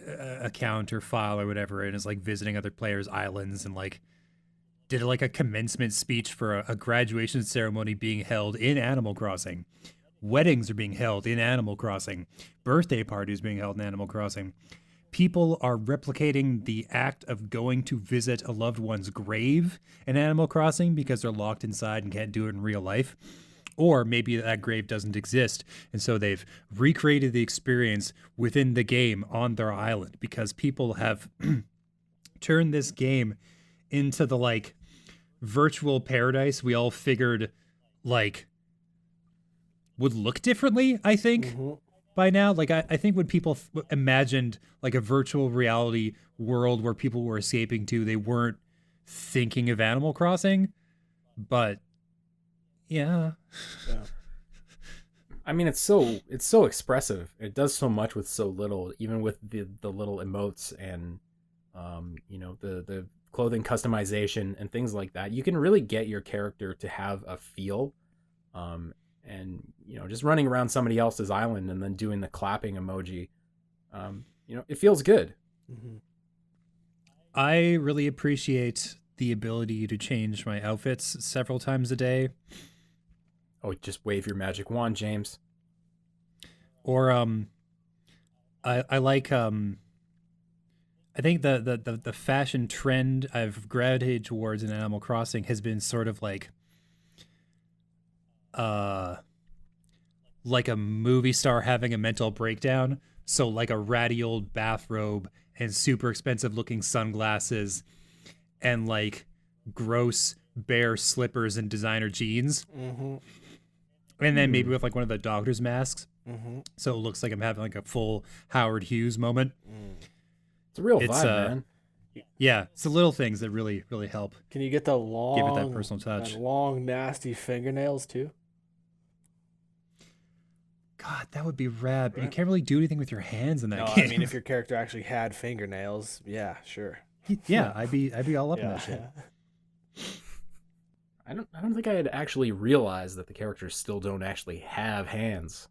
account or file or whatever, and is like visiting other players' islands and like did like a commencement speech for a graduation ceremony being held in Animal Crossing. Weddings are being held in Animal Crossing. Birthday parties being held in Animal Crossing. People are replicating the act of going to visit a loved one's grave in Animal Crossing because they're locked inside and can't do it in real life. Or maybe that grave doesn't exist, and so they've recreated the experience within the game on their island because people have turned this game into the like virtual paradise we all figured like would look differently, I think, by now. Like, I think when people imagined like a virtual reality world where people were escaping to, they weren't thinking of Animal Crossing, but yeah. I mean, it's so expressive. It does so much with so little, even with the little emotes and, the clothing customization and things like that. You can really get your character to have a feel, and, just running around somebody else's island and then doing the clapping emoji, it feels good. Mm-hmm. I really appreciate the ability to change my outfits several times a day. Oh, just wave your magic wand, James. Or I like I think the fashion trend I've gravitated towards in Animal Crossing has been sort of like a movie star having a mental breakdown. So like a ratty old bathrobe and super expensive looking sunglasses and like gross bare slippers and designer jeans. Mm-hmm. And then maybe with like one of the doctor's masks. Mm-hmm. So it looks like I'm having like a full Howard Hughes moment. It's a real vibe, man. Yeah, it's the little things that really, really help. Can you get the long, give it that personal touch. long, nasty fingernails too? God, that would be rad, but you can't really do anything with your hands in that No, game. I mean, if your character actually had fingernails, yeah, sure. Yeah, I'd be all up in that shit. I don't think I had actually realized that the characters still don't actually have hands.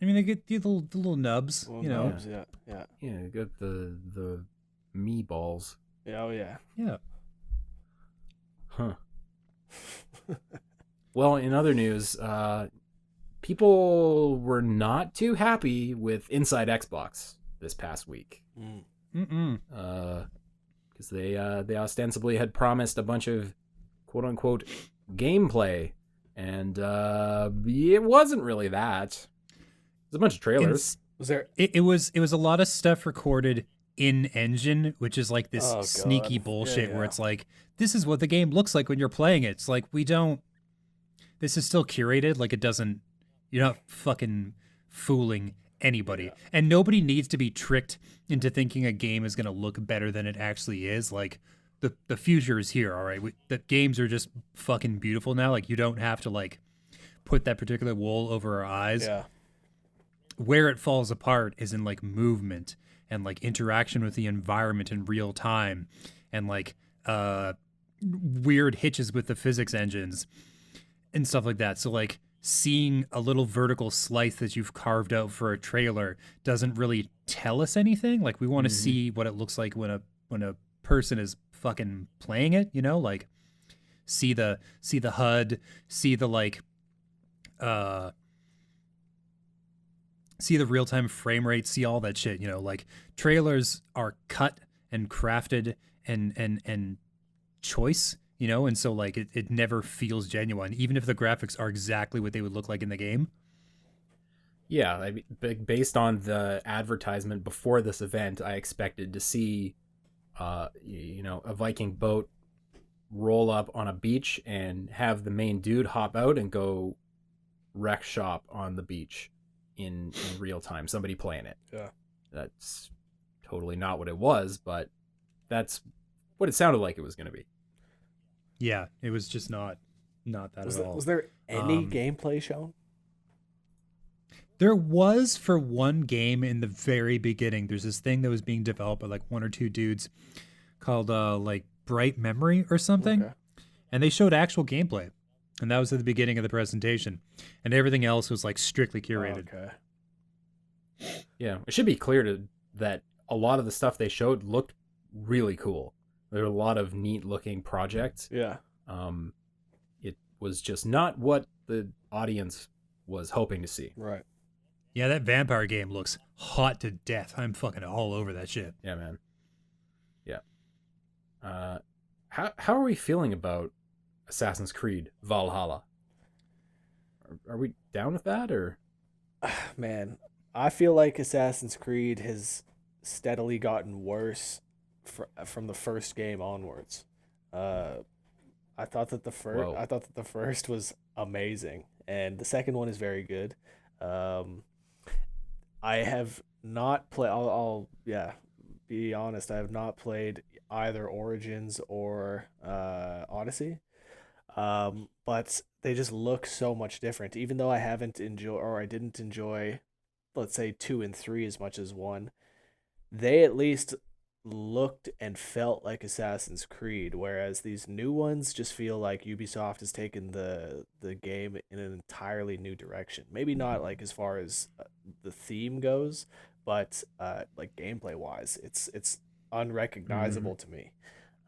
I mean, they get the little nubs, Nubs, yeah. Yeah, you got the me balls. Yeah, oh yeah. Yeah. Huh. Well, in other news, people were not too happy with Inside Xbox this past week. Because they ostensibly had promised a bunch of quote unquote gameplay, and it wasn't really that. There's a bunch of trailers. Was there? It was a lot of stuff recorded in engine, which is like this Oh, sneaky God. bullshit Yeah. where it's like, this is what the game looks like when you're playing it. It's like, this is still curated. Like you're not fucking fooling anybody. Yeah. And nobody needs to be tricked into thinking a game is going to look better than it actually is. Like the future is here. All right. The games are just fucking beautiful now. Like you don't have to like put that particular wool over our eyes. Yeah. Where it falls apart is in like movement and like interaction with the environment in real time and like weird hitches with the physics engines and stuff like that. So like seeing a little vertical slice that you've carved out for a trailer doesn't really tell us anything. Like we want to see what it looks like when a person is fucking playing it, like see the HUD, see the like see the real-time frame rate, see all that shit, like trailers are cut and crafted and choice, and so like it never feels genuine, even if the graphics are exactly what they would look like in the game. Yeah, I mean, based on the advertisement before this event, I expected to see, a Viking boat roll up on a beach and have the main dude hop out and go wreck shop on the beach in real time, somebody playing it. Yeah. That's totally not what it was, but that's what it sounded like it was going to be. Yeah, it was just not that at all. Was there any gameplay shown? There was for one game in the very beginning. There's this thing that was being developed by like one or two dudes called like Bright Memory or something. Okay. And they showed actual gameplay. And that was at the beginning of the presentation. And everything else was like strictly curated. Okay. Yeah, it should be clear that a lot of the stuff they showed looked really cool. There were a lot of neat looking projects. Yeah. It was just not what the audience was hoping to see. Right. Yeah, that vampire game looks hot to death. I'm fucking all over that shit. Yeah, man. Yeah. How are we feeling about Assassin's Creed Valhalla? Are we down with that, or? Man, I feel like Assassin's Creed has steadily gotten worse from the first game onwards. I thought that the first was amazing, and the second one is very good. I have not played. I'll be honest. I have not played either Origins or Odyssey. But they just look so much different. Even though I didn't enjoy, let's say 2 and 3 as much as 1, they at least looked and felt like Assassin's Creed, whereas these new ones just feel like Ubisoft has taken the game in an entirely new direction. Maybe not like as far as the theme goes, but like gameplay wise, it's unrecognizable to me.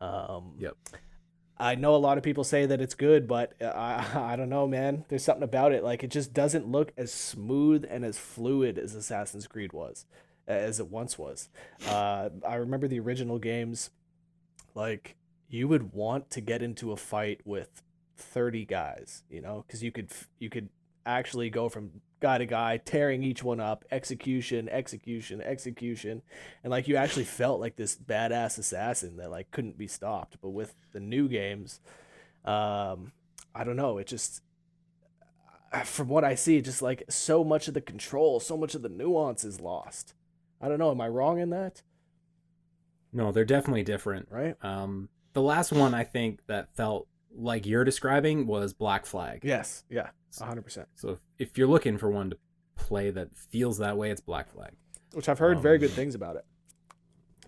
Yep. I know a lot of people say that it's good, but I don't know, man. There's something about it. Like, it just doesn't look as smooth and as fluid as Assassin's Creed was, as it once was. I remember the original games, like, you would want to get into a fight with 30 guys, you know, because you could actually go from guy to guy, tearing each one up, execution, and like you actually felt like this badass assassin that like couldn't be stopped. But with the new games, I don't know, it just, from what I see, just like so much of the control, so much of the nuance is lost. I don't know, am I wrong in that? No, they're definitely different. Right? The last one I think that felt like you're describing was Black Flag. Yes, yeah, 100%. So if you're looking for one to play that feels that way, it's Black Flag. Which I've heard very good things about it.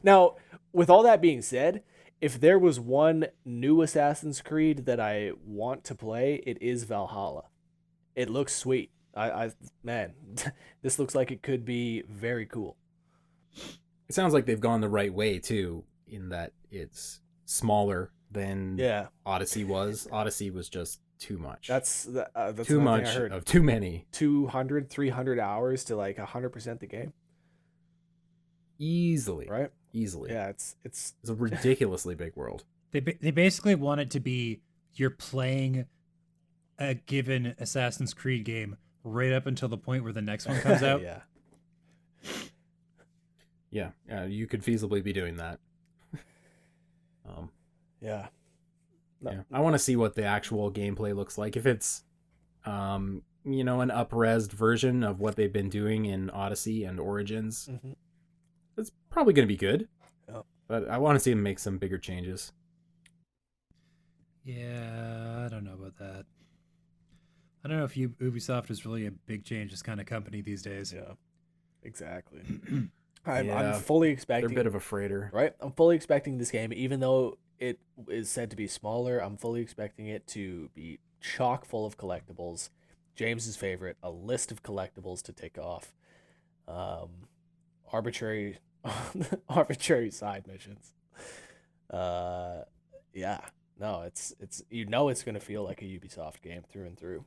Now, with all that being said, if there was one new Assassin's Creed that I want to play, it is Valhalla. It looks sweet. Man, this looks like it could be very cool. It sounds like they've gone the right way too, in that it's smaller than Odyssey was. Odyssey was just too much. That's too much of too many. 200, 300 hours to like 100% the game. Easily. Right? Easily. Yeah, it's a ridiculously big world. They basically want it to be you're playing a given Assassin's Creed game right up until the point where the next one comes out. Yeah, you could feasibly be doing that. Yeah. No. Yeah. I want to see what the actual gameplay looks like. If it's, an up-resed version of what they've been doing in Odyssey and Origins, it's probably going to be good. Yeah. But I want to see them make some bigger changes. Yeah, I don't know about that. I don't know if Ubisoft is really a big changes kind of company these days. Yeah, exactly. I'm fully expecting... They're a bit of a freighter. Right? I'm fully expecting this game, even though it is said to be smaller, I'm fully expecting it to be chock full of collectibles. James's favorite, a list of collectibles to tick off. Arbitrary side missions. Yeah. No, it's it's going to feel like a Ubisoft game through and through.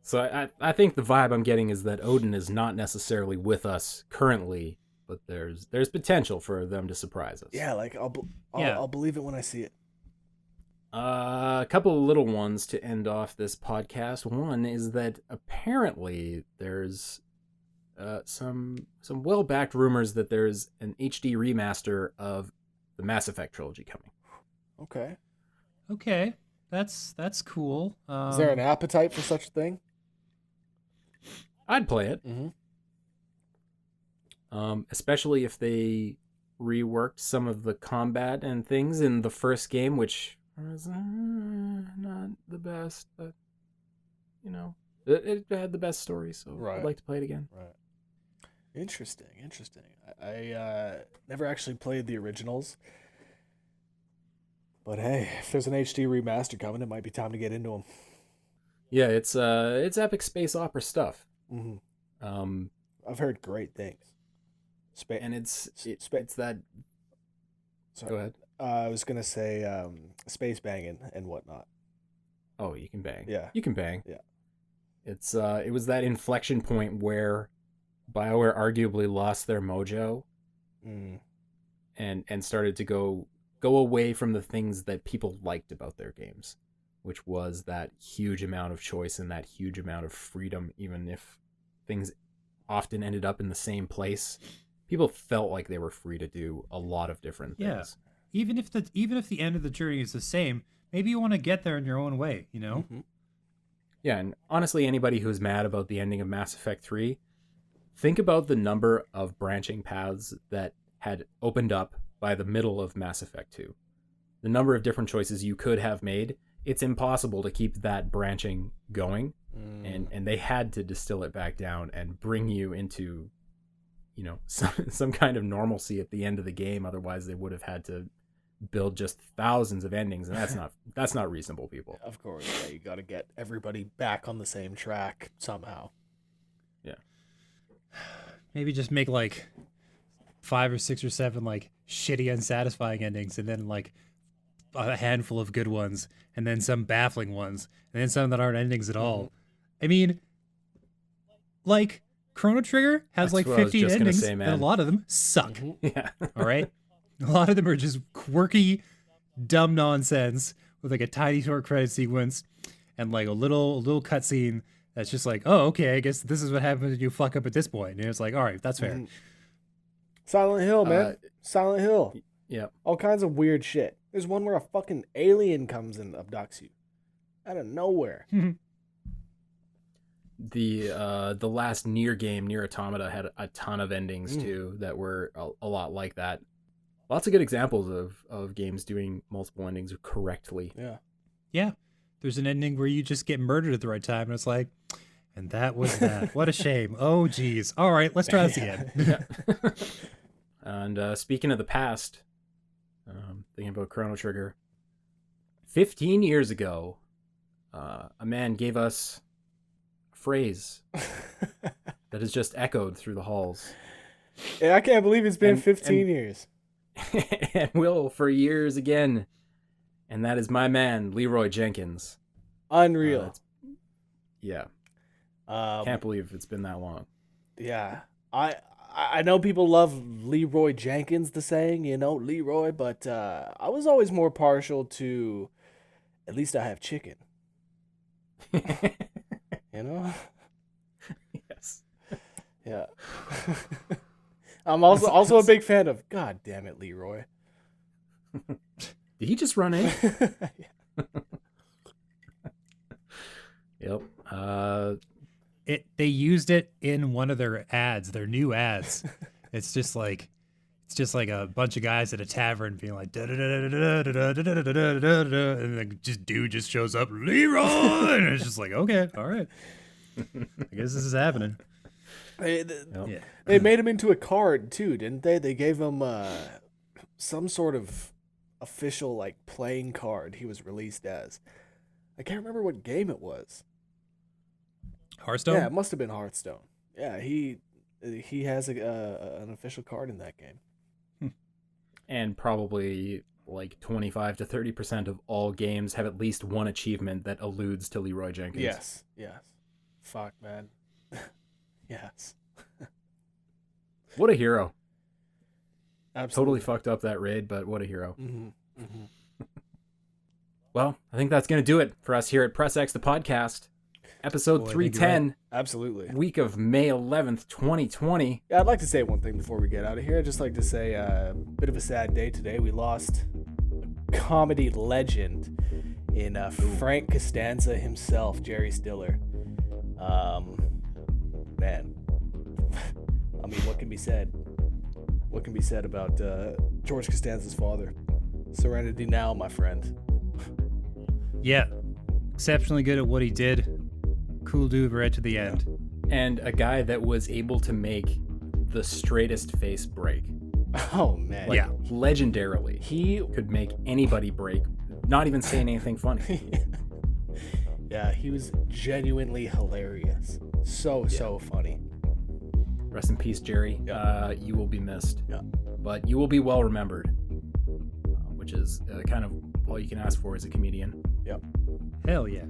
So I think the vibe I'm getting is that Odin is not necessarily with us currently, but there's potential for them to surprise us. Yeah, like I'll believe it when I see it. A couple of little ones to end off this podcast. One is that apparently there's some well-backed rumors that there's an HD remaster of the Mass Effect trilogy coming. Okay, that's cool. Is there an appetite for such a thing? I'd play it. Mm-hmm. Especially if they reworked some of the combat and things in the first game, which was not the best, but it had the best story, so right. I'd like to play it again. Right. Interesting. I never actually played the originals, but hey, if there's an HD remaster coming, it might be time to get into them. Yeah, it's epic space opera stuff. Mm-hmm. I've heard great things. And it's that Go ahead. I was gonna say space banging and whatnot. Oh, you can bang. Yeah. You can bang. Yeah. It was that inflection point where BioWare arguably lost their mojo and started to go away from the things that people liked about their games, which was that huge amount of choice and that huge amount of freedom, even if things often ended up in the same place. People felt like they were free to do a lot of different things. Yeah. Even if the end of the journey is the same, maybe you want to get there in your own way, you know? Mm-hmm. Yeah, and honestly, anybody who's mad about the ending of Mass Effect 3, think about the number of branching paths that had opened up by the middle of Mass Effect 2. The number of different choices you could have made, it's impossible to keep that branching going, and they had to distill it back down and bring you into, you know, some kind of normalcy at the end of the game. Otherwise, they would have had to build just thousands of endings, and that's not reasonable, people. Of course, yeah, you got to get everybody back on the same track somehow. Yeah. Maybe just make like 5 or 6 or 7 like shitty, unsatisfying endings, and then like a handful of good ones, and then some baffling ones, and then some that aren't endings at all. I mean, like Chrono Trigger has That's like what I was 15 just gonna endings, say, and man. a lot of them suck. Yeah. All right, a lot of them are just quirky, dumb nonsense with like a tiny short credit sequence and like a little cutscene that's just like, oh, okay, I guess this is what happens when you fuck up at this point. And it's like, all right, that's fair. Silent Hill, man. Silent Hill. Yeah. All kinds of weird shit. There's one where a fucking alien comes and abducts you out of nowhere. The last Nier game, Nier Automata, had a ton of endings too that were a lot like that. Lots of good examples of games doing multiple endings correctly. Yeah. Yeah. There's an ending where you just get murdered at the right time, and it's like, and that was that. What a shame. Oh, geez. All right, let's try this again. Yeah. And speaking of the past, thinking about Chrono Trigger, 15 years ago, a man gave us a phrase that has just echoed through the halls. Yeah, I can't believe it's been 15 years. And will for years again. And that is my man, Leeroy Jenkins. Unreal. Yeah. Can't believe it's been that long. Yeah. I know people love Leeroy Jenkins, the saying, you know, Leroy, but I was always more partial to at least I have chicken. You know? Yes. Yeah. I'm also a big fan of God damn it, Leroy. Did he just run in? Yep. They used it in one of their ads, their new ads. It's just like a bunch of guys at a tavern being like da da da da da da da da da da da, and then just dude just shows up, Leroy, and it's just like, okay, all right, I guess this is happening. They made him into a card too, didn't they? They gave him some sort of official like playing card he was released as. I can't remember what game it was. Hearthstone? Yeah, it must have been Hearthstone. Yeah, he has an official card in that game. And probably like 25 to 30% of all games have at least one achievement that alludes to Leeroy Jenkins. Yes. Fuck, man. Yes. What a hero. Absolutely. Totally fucked up that raid, but what a hero. Mm-hmm. Mm-hmm. Well, I think that's going to do it for us here at Press X, the podcast. Episode 310. Absolutely. Week of May 11th, 2020. Yeah, I'd like to say one thing before we get out of here. I'd just like to say a bit of a sad day today. We lost a comedy legend in Frank Costanza himself, Jerry Stiller. Man. I mean, what can be said? What can be said about George Costanza's father? Serenity now, my friend. Yeah. Exceptionally good at what he did. Cool dude right to the end. And a guy that was able to make the straightest face break. Oh, man. Like, legendarily. He could make anybody break, not even saying anything funny. Yeah, he was genuinely hilarious. So funny. Rest in peace, Jerry. Yeah. You will be missed. Yeah. But you will be well remembered. which is kind of all you can ask for as a comedian. Hell yeah.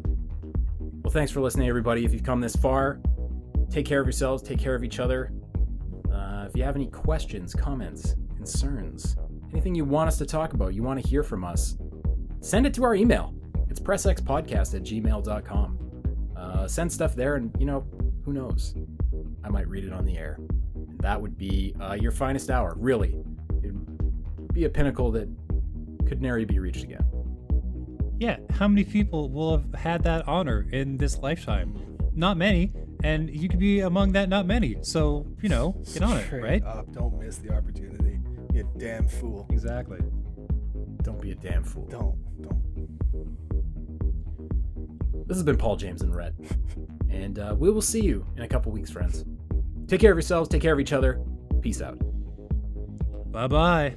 Well, thanks for listening, everybody. If you've come this far, take care of yourselves, take care of each other. If you have any questions, comments, concerns, anything you want us to talk about, you want to hear from us, send it to our email. It's pressxpodcast@gmail.com. Send stuff there, and, who knows? I might read it on the air. And that would be your finest hour, really. It would be a pinnacle that could never be reached again. Yeah, how many people will have had that honor in this lifetime? Not many, and you could be among that not many. So, get on it, Straight right? up, don't miss the opportunity. You damn fool. Exactly. Don't be a damn fool. Don't. This has been Paul, James, and Red. And we will see you in a couple weeks, friends. Take care of yourselves. Take care of each other. Peace out. Bye-bye.